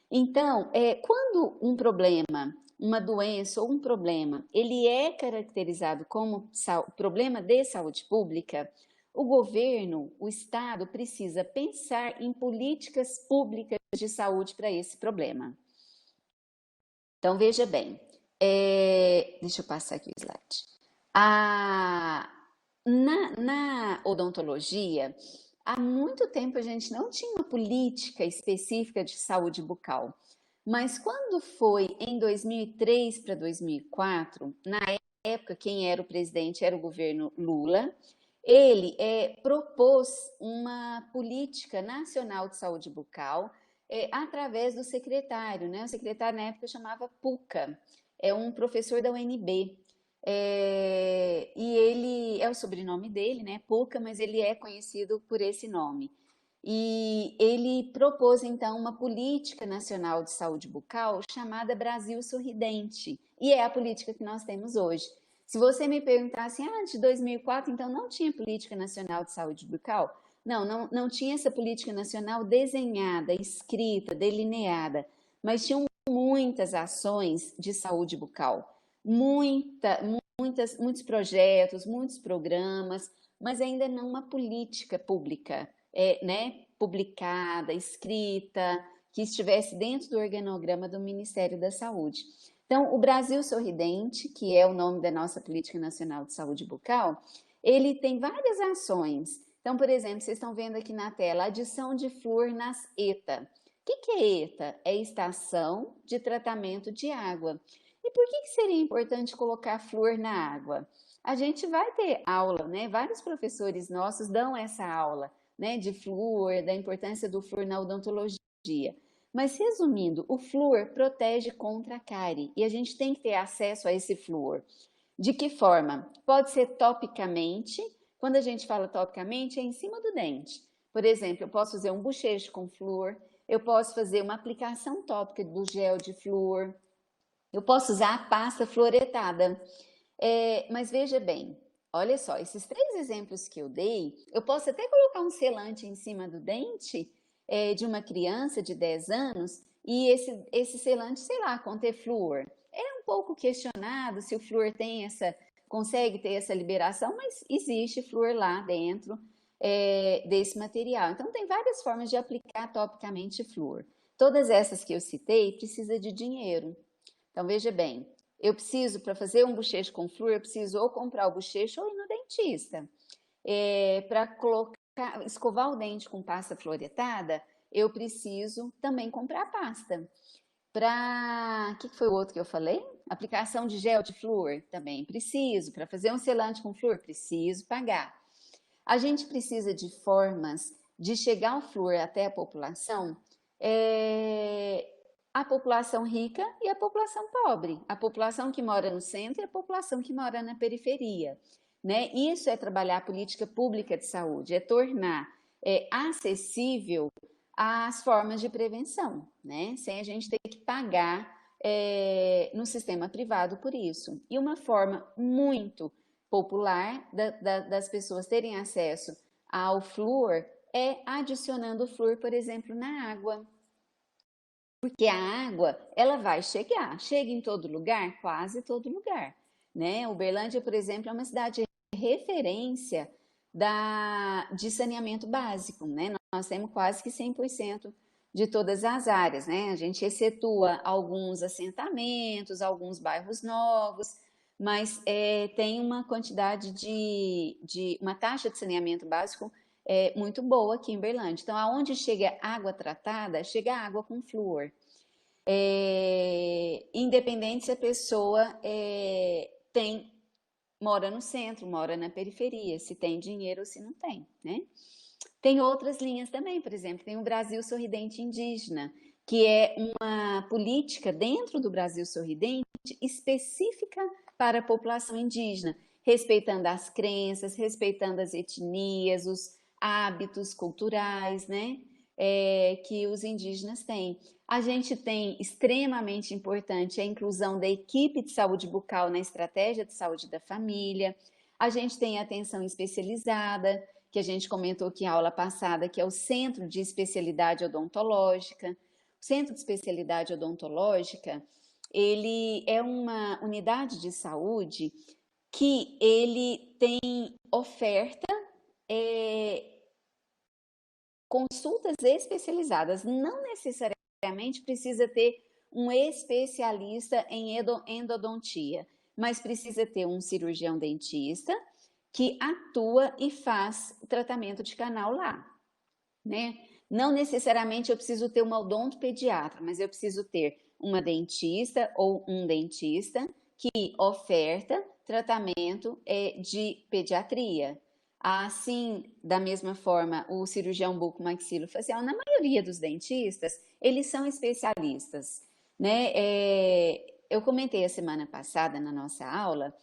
Então, quando um problema, uma doença ou um problema, ele é caracterizado como problema de saúde pública, o governo, o Estado, precisa pensar em políticas públicas de saúde para esse problema. Então, veja bem, deixa eu passar aqui o slide. Na odontologia, há muito tempo a gente não tinha uma política específica de saúde bucal, mas quando foi em 2003 para 2004, na época quem era o presidente era o governo Lula, ele propôs uma política nacional de saúde bucal através do secretário, né? O secretário na época chamava Puca, é um professor da UNB. E ele é o sobrenome dele, né? Puca, mas ele é conhecido por esse nome. E ele propôs então uma política nacional de saúde bucal chamada Brasil Sorridente, e é a política que nós temos hoje. Se você me perguntasse, antes de 2004, então não tinha política nacional de saúde bucal? Não tinha essa política nacional desenhada, escrita, delineada, mas tinham muitas ações de saúde bucal, muitos projetos, muitos programas, mas ainda não uma política pública, né, publicada, escrita, que estivesse dentro do organograma do Ministério da Saúde. Então, o Brasil Sorridente, que é o nome da nossa Política Nacional de Saúde Bucal, ele tem várias ações. Então, por exemplo, vocês estão vendo aqui na tela, adição de flúor nas ETA. O que é ETA? É estação de tratamento de água. E por que seria importante colocar flúor na água? A gente vai ter aula, né? Vários professores nossos dão essa aula, né? De flúor, da importância do flúor na odontologia. Mas resumindo, o flúor protege contra a cárie e a gente tem que ter acesso a esse flúor. De que forma? Pode ser topicamente. Quando a gente fala topicamente, é em cima do dente. Por exemplo, eu posso fazer um bochecho com flúor, eu posso fazer uma aplicação tópica do gel de flúor, eu posso usar a pasta fluoretada. Mas veja bem, olha só, esses 3 exemplos que eu dei, eu posso até colocar um selante em cima do dente de uma criança de 10 anos e esse selante, sei lá, conter flúor. É um pouco questionado se o flúor consegue ter essa liberação, mas existe flúor lá dentro desse material. Então, tem várias formas de aplicar topicamente flúor. Todas essas que eu citei precisam de dinheiro. Então, veja bem, eu preciso, para fazer um bochecho com flúor, eu preciso ou comprar o bochecho ou ir no dentista. Para escovar o dente com pasta fluoretada, eu preciso também comprar pasta. O que foi o outro que eu falei? Aplicação de gel de flúor, também preciso. Para fazer um selante com flúor, preciso pagar. A gente precisa de formas de chegar o flúor até a população rica e a população pobre, a população que mora no centro e a população que mora na periferia, né? Isso é trabalhar a política pública de saúde, é tornar acessível as formas de prevenção, né? Sem a gente ter que pagar no sistema privado por isso. E uma forma muito popular das pessoas terem acesso ao flúor é adicionando o flúor, por exemplo, na água. Porque a água, ela vai chega em todo lugar, quase todo lugar, né? Uberlândia, por exemplo, é uma cidade referência de saneamento básico, né? Nós temos quase que 100% de todas as áreas, né? A gente excetua alguns assentamentos, alguns bairros novos, mas tem uma quantidade uma taxa de saneamento básico muito boa aqui em Uberlândia. Então, aonde chega água tratada, chega água com flúor. Independente se a pessoa mora no centro, mora na periferia, se tem dinheiro ou se não tem, né? Tem outras linhas também, por exemplo, tem o Brasil Sorridente Indígena, que é uma política dentro do Brasil Sorridente específica para a população indígena, respeitando as crenças, respeitando as etnias, os hábitos culturais, né, que os indígenas têm. A gente tem extremamente importante a inclusão da equipe de saúde bucal na estratégia de saúde da família. A gente tem atenção especializada, que a gente comentou aqui na aula passada, que é o Centro de Especialidade Odontológica. O Centro de Especialidade Odontológica, ele é uma unidade de saúde que ele tem oferta consultas especializadas. Não necessariamente precisa ter um especialista em endodontia, mas precisa ter um cirurgião dentista que atua e faz tratamento de canal lá, né? Não necessariamente eu preciso ter uma odontopediatra, mas eu preciso ter uma dentista ou um dentista que oferta tratamento de pediatria. Assim, da mesma forma, o cirurgião bucomaxilofacial, na maioria dos dentistas, eles são especialistas, né? Eu comentei a semana passada na nossa aula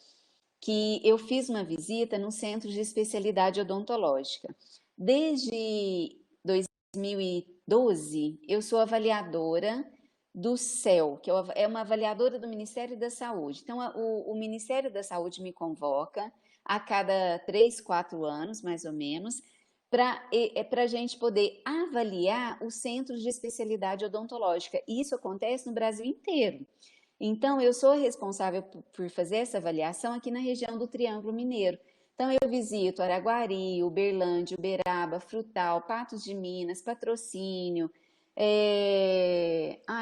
que eu fiz uma visita no Centro de Especialidade Odontológica. Desde 2012, eu sou avaliadora do CEL, que é uma avaliadora do Ministério da Saúde. Então, o Ministério da Saúde me convoca a cada 3, 4 anos, mais ou menos, para a gente poder avaliar os centros de especialidade odontológica. E isso acontece no Brasil inteiro. Então, eu sou responsável por fazer essa avaliação aqui na região do Triângulo Mineiro. Então, eu visito Araguari, Uberlândia, Uberaba, Frutal, Patos de Minas, Patrocínio.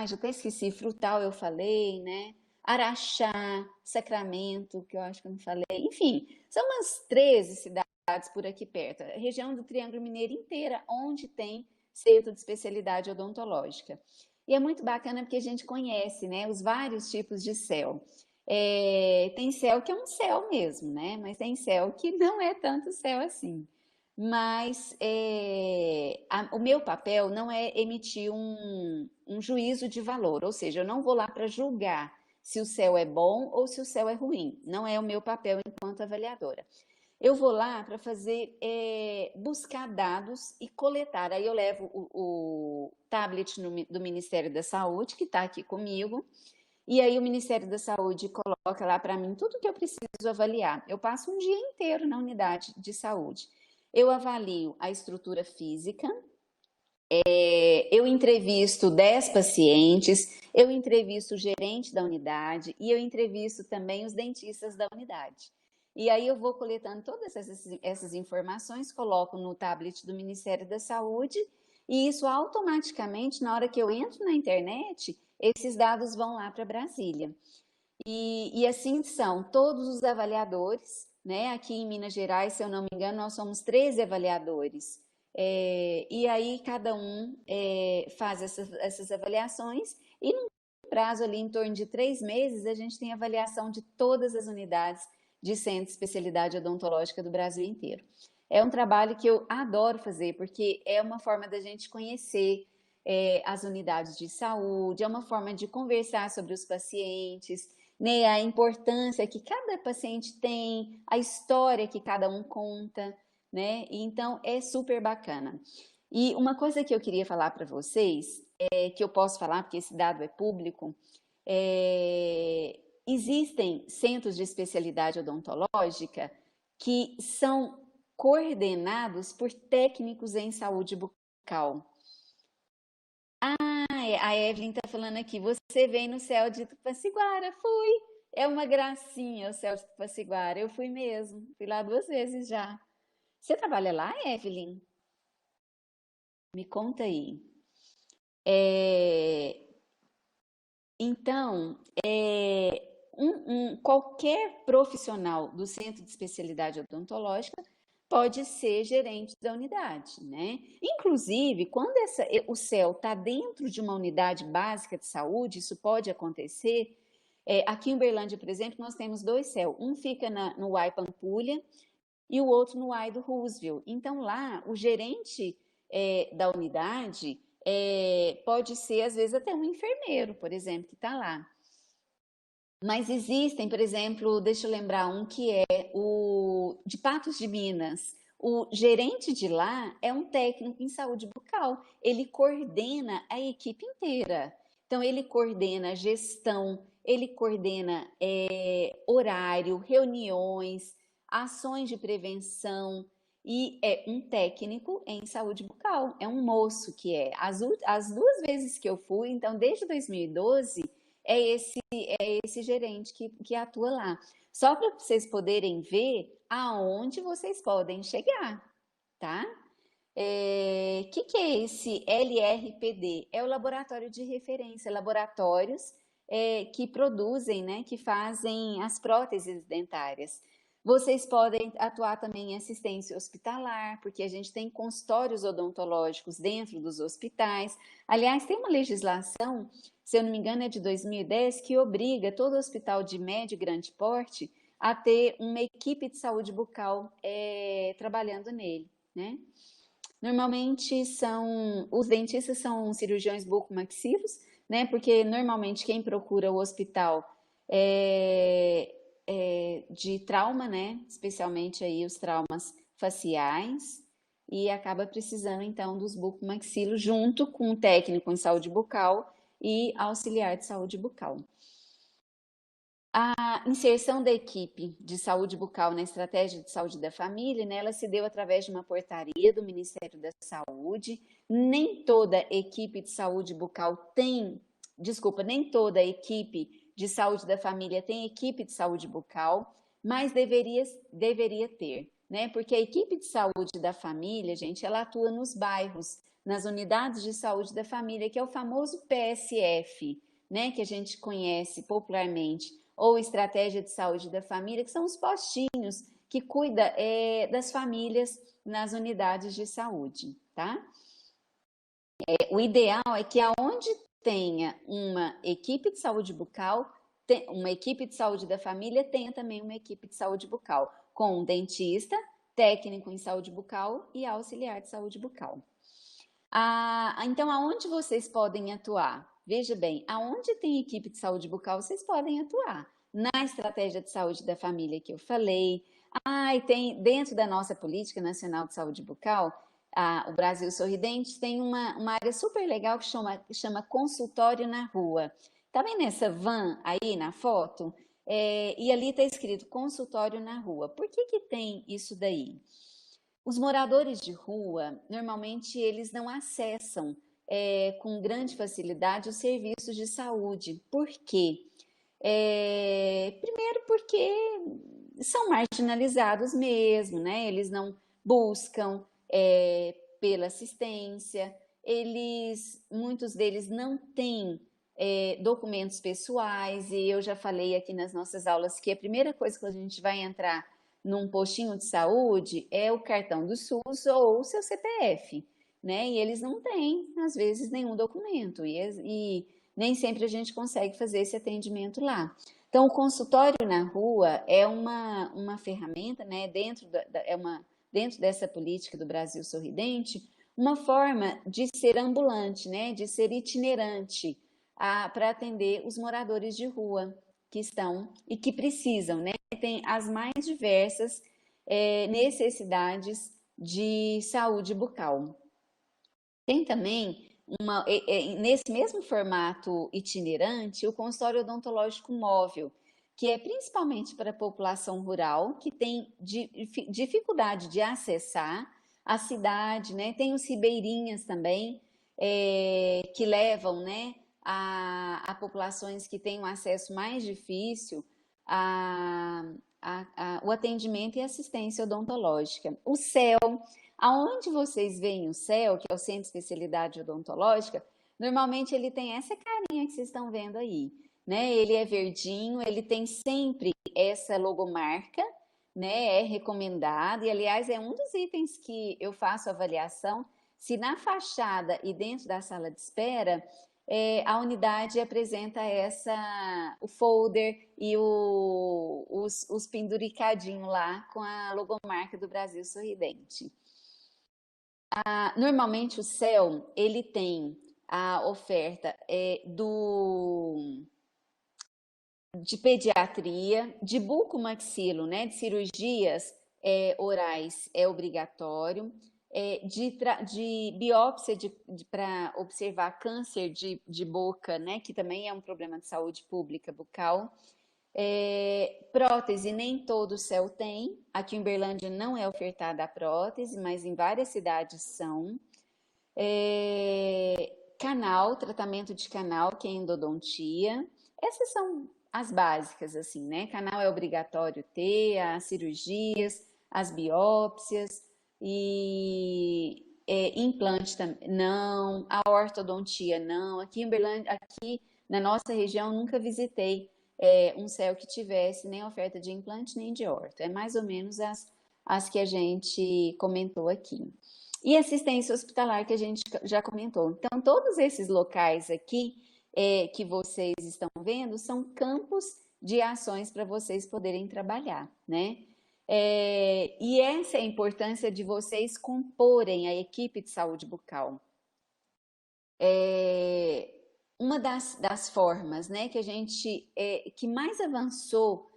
Já até esqueci, Frutal eu falei, né? Araxá, Sacramento, que eu acho que eu não falei. Enfim, são umas 13 cidades por aqui perto. A região do Triângulo Mineiro inteira, onde tem centro de especialidade odontológica. E é muito bacana porque a gente conhece, né, os vários tipos de céu. Tem céu que é um céu mesmo, né? Mas tem céu que não é tanto céu assim. Mas o meu papel não é emitir um juízo de valor, ou seja, eu não vou lá para julgar se o céu é bom ou se o céu é ruim. Não é o meu papel enquanto avaliadora. Eu vou lá para buscar dados e coletar. Aí eu levo o tablet do Ministério da Saúde, que está aqui comigo, e aí o Ministério da Saúde coloca lá para mim tudo que eu preciso avaliar. Eu passo um dia inteiro na unidade de saúde. Eu avalio a estrutura física, eu entrevisto 10 pacientes, eu entrevisto o gerente da unidade e eu entrevisto também os dentistas da unidade. E aí eu vou coletando todas essas informações, coloco no tablet do Ministério da Saúde e isso automaticamente, na hora que eu entro na internet, esses dados vão lá para Brasília. E assim são todos os avaliadores, né? Aqui em Minas Gerais, se eu não me engano, nós somos 13 avaliadores. E aí cada um faz essas avaliações e num prazo ali em torno de 3 meses, a gente tem avaliação de todas as unidades de centro de especialidade odontológica do Brasil inteiro. É um trabalho que eu adoro fazer, porque é uma forma da gente conhecer as unidades de saúde, é uma forma de conversar sobre os pacientes, né, a importância que cada paciente tem, a história que cada um conta, né? Então é super bacana. E uma coisa que eu queria falar para vocês, que eu posso falar porque esse dado é público, existem centros de especialidade odontológica que são coordenados por técnicos em saúde bucal. A Evelyn está falando aqui, você vem no céu de Tupaciguara, fui. É uma gracinha o céu de Tupaciguara, eu fui mesmo, fui lá 2 vezes já. Você trabalha lá, Evelyn? Me conta aí. Então, qualquer profissional do centro de especialidade odontológica pode ser gerente da unidade, né? Inclusive, quando o CEL está dentro de uma unidade básica de saúde, isso pode acontecer. Aqui em Uberlândia, por exemplo, nós temos 2 CEL. Um fica no UAI Pampulha e o outro no UAI do Roosevelt. Então, lá, o gerente da unidade pode ser, às vezes, até um enfermeiro, por exemplo, que está lá. Mas existem, por exemplo, deixa eu lembrar um que é o de Patos de Minas. O gerente de lá é um técnico em saúde bucal. Ele coordena a equipe inteira. Então, ele coordena a gestão, ele coordena horário, reuniões, ações de prevenção. E é um técnico em saúde bucal. É um moço que é. As 2 vezes que eu fui, então, desde 2012 esse gerente que atua lá. Só para vocês poderem ver aonde vocês podem chegar, tá? Que é esse LRPD? É o laboratório de referência, laboratórios que produzem, né, que fazem as próteses dentárias. Vocês podem atuar também em assistência hospitalar, porque a gente tem consultórios odontológicos dentro dos hospitais. Aliás, tem uma legislação, se eu não me engano, é de 2010, que obriga todo hospital de médio e grande porte a ter uma equipe de saúde bucal trabalhando nele, né? Normalmente os dentistas são cirurgiões bucomaxilos, né? Porque normalmente quem procura o hospital de trauma, né? Especialmente aí os traumas faciais, e acaba precisando então dos bucomaxilos junto com o técnico em saúde bucal e auxiliar de saúde bucal. A inserção da equipe de saúde bucal na estratégia de saúde da família, né, ela se deu através de uma portaria do Ministério da Saúde. Nem toda equipe de saúde bucal nem toda equipe de saúde da família tem equipe de saúde bucal, mas deveria ter, né? Porque a equipe de saúde da família, gente, ela atua nos bairros, nas unidades de saúde da família, que é o famoso PSF, né? Que a gente conhece popularmente, ou estratégia de saúde da família, que são os postinhos que cuida das famílias nas unidades de saúde, tá? O ideal é que aonde tenha uma equipe de saúde bucal, uma equipe de saúde da família, tenha também uma equipe de saúde bucal, com um dentista, técnico em saúde bucal e auxiliar de saúde bucal. Então, aonde vocês podem atuar? Veja bem, aonde tem equipe de saúde bucal, vocês podem atuar. Na estratégia de saúde da família que eu falei. E tem dentro da nossa Política Nacional de Saúde Bucal, o Brasil Sorridente tem uma área super legal que chama consultório na rua. Tá vendo essa van aí na foto? E ali está escrito consultório na rua. Por que tem isso daí? Os moradores de rua, normalmente, eles não acessam com grande facilidade os serviços de saúde. Por quê? Primeiro porque são marginalizados mesmo, né? Eles não buscam pela assistência, muitos deles não têm documentos pessoais, e eu já falei aqui nas nossas aulas que a primeira coisa que a gente vai entrar num postinho de saúde é o cartão do SUS ou o seu CPF, né? E eles não têm, às vezes, nenhum documento, e nem sempre a gente consegue fazer esse atendimento lá. Então, o consultório na rua é uma ferramenta, né? É uma dentro dessa política do Brasil Sorridente, uma forma de ser ambulante, né, de ser itinerante, para atender os moradores de rua que estão e que precisam, né, tem as mais diversas necessidades de saúde bucal. Tem também, nesse mesmo formato itinerante, o consultório odontológico móvel, que é principalmente para a população rural, que tem dificuldade de acessar a cidade, né? Tem os ribeirinhas também, que levam, né, a populações que têm um acesso mais difícil o atendimento e assistência odontológica. O CEL, aonde vocês veem o CEL, que é o Centro de Especialidade Odontológica, normalmente ele tem essa carinha que vocês estão vendo aí, né? Ele é verdinho, ele tem sempre essa logomarca, né? É recomendado, e aliás é um dos itens que eu faço avaliação, se na fachada e dentro da sala de espera a unidade apresenta o folder e os penduricadinhos lá com a logomarca do Brasil Sorridente. Normalmente o CEL, ele tem a oferta de pediatria, de bucomaxilo, né, de cirurgias orais é obrigatório, de biópsia para observar câncer de boca, né, que também é um problema de saúde pública bucal. Prótese nem todo o CEL tem, aqui em Uberlândia não é ofertada a prótese, mas em várias cidades são. Canal, tratamento de canal, que é endodontia. Essas são as básicas, assim, né? Canal é obrigatório ter, as cirurgias, as biópsias, e implante também não, a ortodontia não. Aqui em Uberlândia, aqui na nossa região, nunca visitei um CEL que tivesse nem oferta de implante nem de orto. É mais ou menos as que a gente comentou aqui. E assistência hospitalar, que a gente já comentou. Então, todos esses locais aqui que vocês estão vendo são campos de ações para vocês poderem trabalhar, né? E essa é a importância de vocês comporem a equipe de saúde bucal. Uma das formas, né, que a gente que mais avançou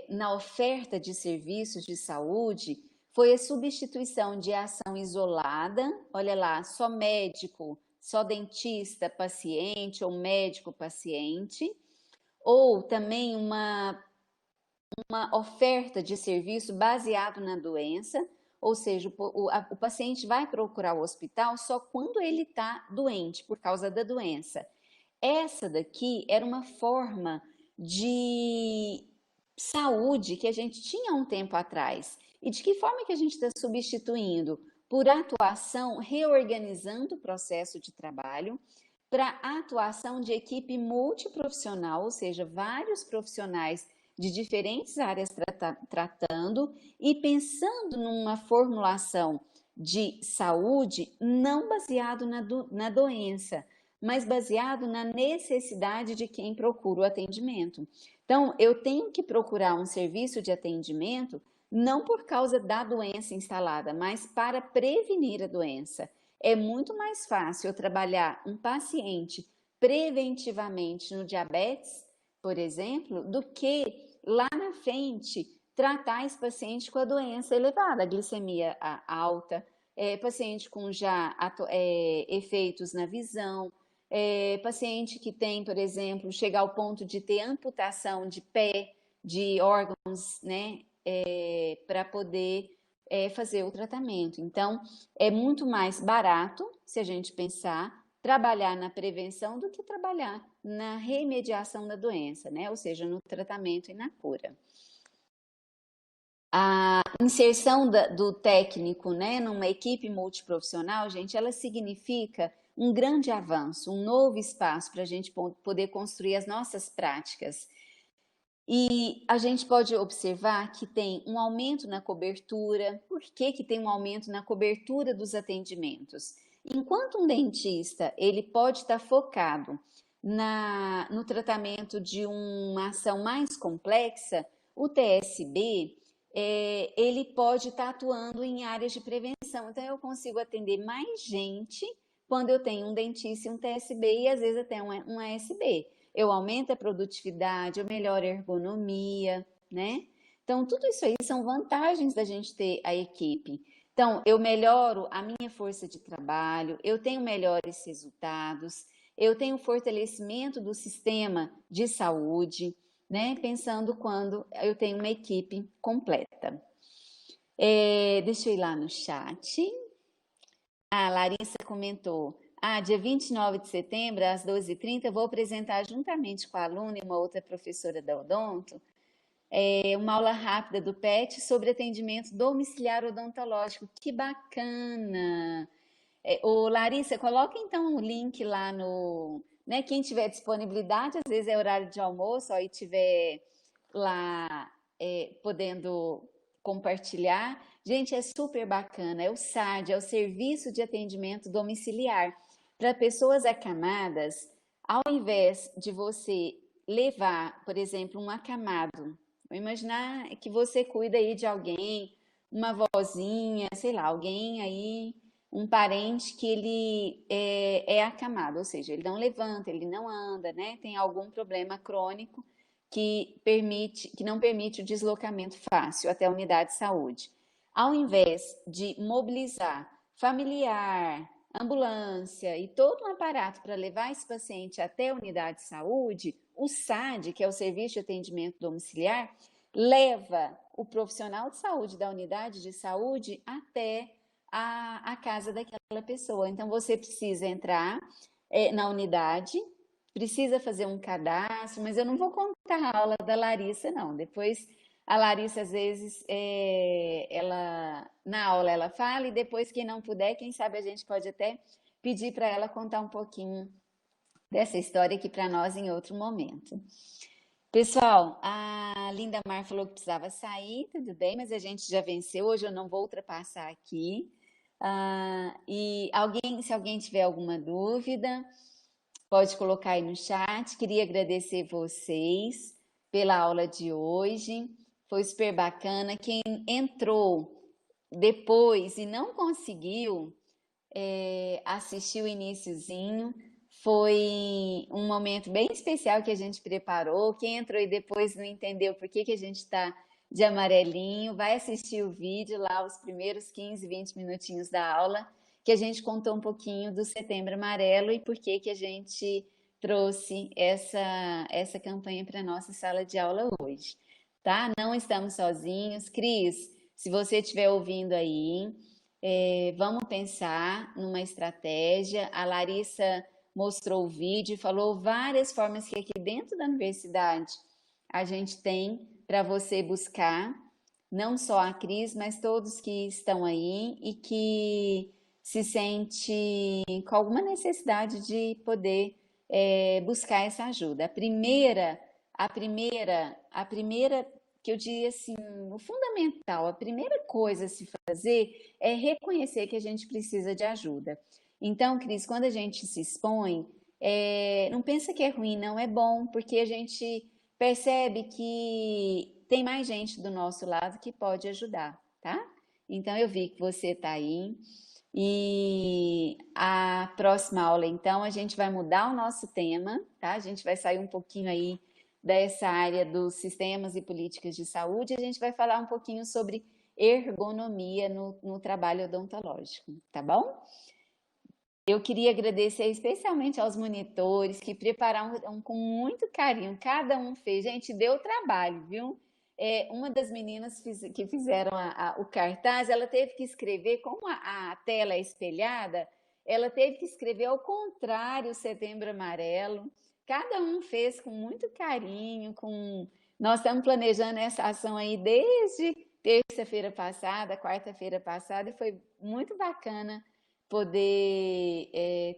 na oferta de serviços de saúde foi a substituição de ação isolada, olha lá, só médico, só dentista, paciente, ou médico, paciente, ou também uma oferta de serviço baseado na doença, ou seja, o paciente vai procurar o hospital só quando ele está doente, por causa da doença. Essa daqui era uma forma de saúde que a gente tinha um tempo atrás. E de que forma que a gente está substituindo? Por atuação, reorganizando o processo de trabalho, para atuação de equipe multiprofissional, ou seja, vários profissionais de diferentes áreas tratando e pensando numa formulação de saúde não baseado na doença, mas baseado na necessidade de quem procura o atendimento. Então, eu tenho que procurar um serviço de atendimento não por causa da doença instalada, mas para prevenir a doença. É muito mais fácil eu trabalhar um paciente preventivamente no diabetes, por exemplo, do que lá na frente tratar esse paciente com a doença elevada, a glicemia alta, paciente com já efeitos na visão, paciente que tem, por exemplo, chegar ao ponto de ter amputação de pé, de órgãos, né, para poder fazer o tratamento. Então, é muito mais barato, se a gente pensar, trabalhar na prevenção do que trabalhar na remediação da doença, né? Ou seja, no tratamento e na cura. A inserção do técnico, né, numa equipe multiprofissional, gente, ela significa um grande avanço, um novo espaço para a gente poder construir as nossas práticas. E a gente pode observar que tem um aumento na cobertura. Por que tem um aumento na cobertura dos atendimentos? Enquanto um dentista ele pode estar focado no tratamento de uma ação mais complexa, o TSB ele pode estar atuando em áreas de prevenção. Então, eu consigo atender mais gente quando eu tenho um dentista e um TSB e às vezes até um ASB. Eu aumento a produtividade, eu melhoro a ergonomia, né? Então, tudo isso aí são vantagens da gente ter a equipe. Então, eu melhoro a minha força de trabalho, eu tenho melhores resultados, eu tenho fortalecimento do sistema de saúde, né? Pensando quando eu tenho uma equipe completa. Deixa eu ir lá no chat. A Larissa comentou, dia 29 de setembro, às 12h30, vou apresentar juntamente com a aluna e uma outra professora da Odonto, uma aula rápida do PET sobre atendimento domiciliar odontológico. Que bacana! Larissa, coloca então o link lá no... Né, quem tiver disponibilidade, às vezes é horário de almoço, aí tiver lá podendo compartilhar. Gente, é super bacana, é o SAD, é o Serviço de Atendimento Domiciliar. Para pessoas acamadas, ao invés de você levar, por exemplo, um acamado, vou imaginar que você cuida aí de alguém, uma vozinha, sei lá, alguém aí, um parente que ele é acamado, ou seja, ele não levanta, ele não anda, né? Tem algum problema crônico que não permite o deslocamento fácil até a unidade de saúde. Ao invés de mobilizar familiar, ambulância e todo um aparato para levar esse paciente até a unidade de saúde, o SAD, que é o Serviço de Atendimento Domiciliar, leva o profissional de saúde da unidade de saúde até a casa daquela pessoa. Então, você precisa entrar na unidade, precisa fazer um cadastro, mas eu não vou contar a aula da Larissa, não. Depois, a Larissa, às vezes, na aula ela fala, e depois, quem não puder, quem sabe a gente pode até pedir para ela contar um pouquinho dessa história aqui para nós em outro momento. Pessoal, a Linda Mar falou que precisava sair, tudo bem, mas a gente já venceu, hoje eu não vou ultrapassar aqui. E se alguém tiver alguma dúvida, pode colocar aí no chat. Queria agradecer vocês pela aula de hoje, foi super bacana. Quem entrou depois e não conseguiu assistir o iniciozinho, foi um momento bem especial que a gente preparou. Quem entrou e depois não entendeu por que a gente está de amarelinho, vai assistir o vídeo lá, os primeiros 15, 20 minutinhos da aula, que a gente contou um pouquinho do Setembro Amarelo e por que a gente trouxe essa campanha para a nossa sala de aula hoje, tá? Não estamos sozinhos. Cris, se você estiver ouvindo aí, vamos pensar numa estratégia. A Larissa mostrou o vídeo e falou várias formas que aqui dentro da universidade a gente tem para você buscar, não só a Cris, mas todos que estão aí e que se sente com alguma necessidade de poder buscar essa ajuda. A primeira que eu diria assim, o fundamental, a primeira coisa a se fazer é reconhecer que a gente precisa de ajuda. Então, Cris, quando a gente se expõe, não pensa que é ruim, não, é bom, porque a gente percebe que tem mais gente do nosso lado que pode ajudar, tá? Então, eu vi que você está aí. E a próxima aula, então, a gente vai mudar o nosso tema, tá? A gente vai sair um pouquinho aí dessa área dos sistemas e políticas de saúde. A gente vai falar um pouquinho sobre ergonomia no trabalho odontológico, tá bom? Eu queria agradecer especialmente aos monitores que prepararam com muito carinho, cada um fez. Gente, deu trabalho, viu? Uma das meninas que fizeram o cartaz, ela teve que escrever, como a tela é espelhada, ela teve que escrever ao contrário, Setembro Amarelo. Cada um fez com muito carinho, nós estamos planejando essa ação aí desde terça-feira passada, quarta-feira passada, e foi muito bacana poder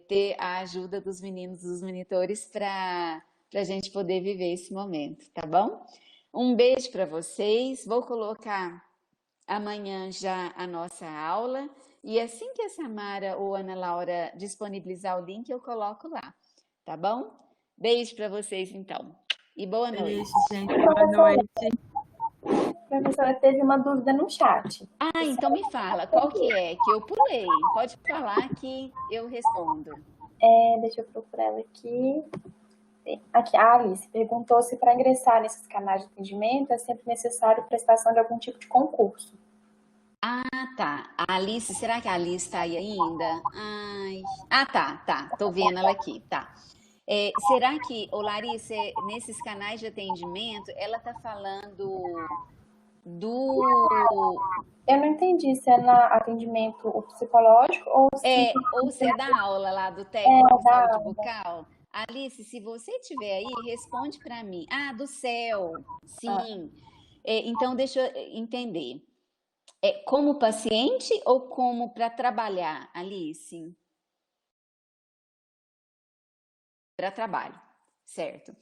ter a ajuda dos meninos, dos monitores, para a gente poder viver esse momento, tá bom? Um beijo para vocês, vou colocar amanhã já a nossa aula, e assim que a Samara ou a Ana Laura disponibilizar o link, eu coloco lá, tá bom? Beijo para vocês, então, e boa noite. Beijo, gente. Boa noite. Professora, teve uma dúvida no chat. Ah, então me fala, qual que é? Que eu pulei. Pode falar que eu respondo. Deixa eu procurar ela aqui. Aqui, a Alice perguntou se para ingressar nesses canais de atendimento é sempre necessário prestação de algum tipo de concurso. Ah, tá. A Alice, será que a Alice está aí ainda? Ai. Ah, tá. Tô vendo ela aqui, tá. Será que, ô Larissa, nesses canais de atendimento, ela tá falando do. Eu não entendi se é no atendimento o psicológico ou se Ou se é da aula lá do técnico de da saúde bucal? Alice, se você estiver aí, responde para mim. Ah, do céu. Sim. Então, deixa eu entender. Como paciente ou como para trabalhar, Alice? Para trabalho, certo?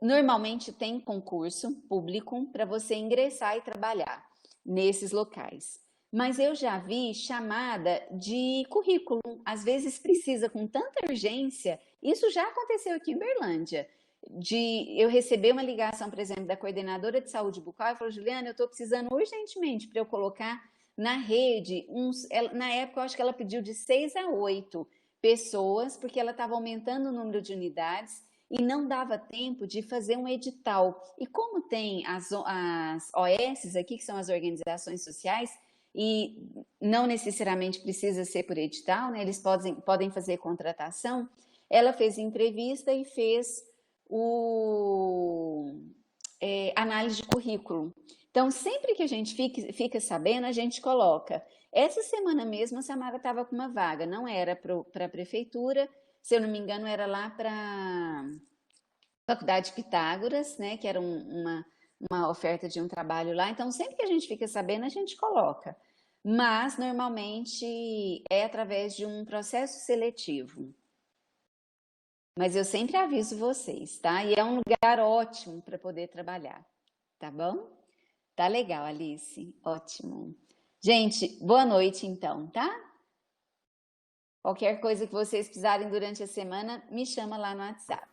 Normalmente tem concurso público para você ingressar e trabalhar nesses locais. Mas eu já vi chamada de currículo. Às vezes precisa com tanta urgência. Isso já aconteceu aqui em Berlândia. De eu receber uma ligação, por exemplo, da coordenadora de saúde bucal e falou: Juliana, eu estou precisando urgentemente para eu colocar na rede na época eu acho que ela pediu de 6 a 8 pessoas, porque ela estava aumentando o número de unidades e não dava tempo de fazer um edital. E como tem as OS aqui, que são as organizações sociais, e não necessariamente precisa ser por edital, né? Eles podem fazer contratação. Ela fez entrevista e fez análise de currículo. Então, sempre que a gente fica sabendo, a gente coloca. Essa semana mesmo, a Samara estava com uma vaga, não era para a prefeitura, se eu não me engano, era lá para a Faculdade de Pitágoras, né, que era uma oferta de um trabalho lá. Então, sempre que a gente fica sabendo, a gente coloca. Mas, normalmente, é através de um processo seletivo. Mas eu sempre aviso vocês, tá? E é um lugar ótimo para poder trabalhar, tá bom? Tá legal, Alice. Ótimo. Gente, boa noite então, tá? Qualquer coisa que vocês precisarem durante a semana, me chama lá no WhatsApp.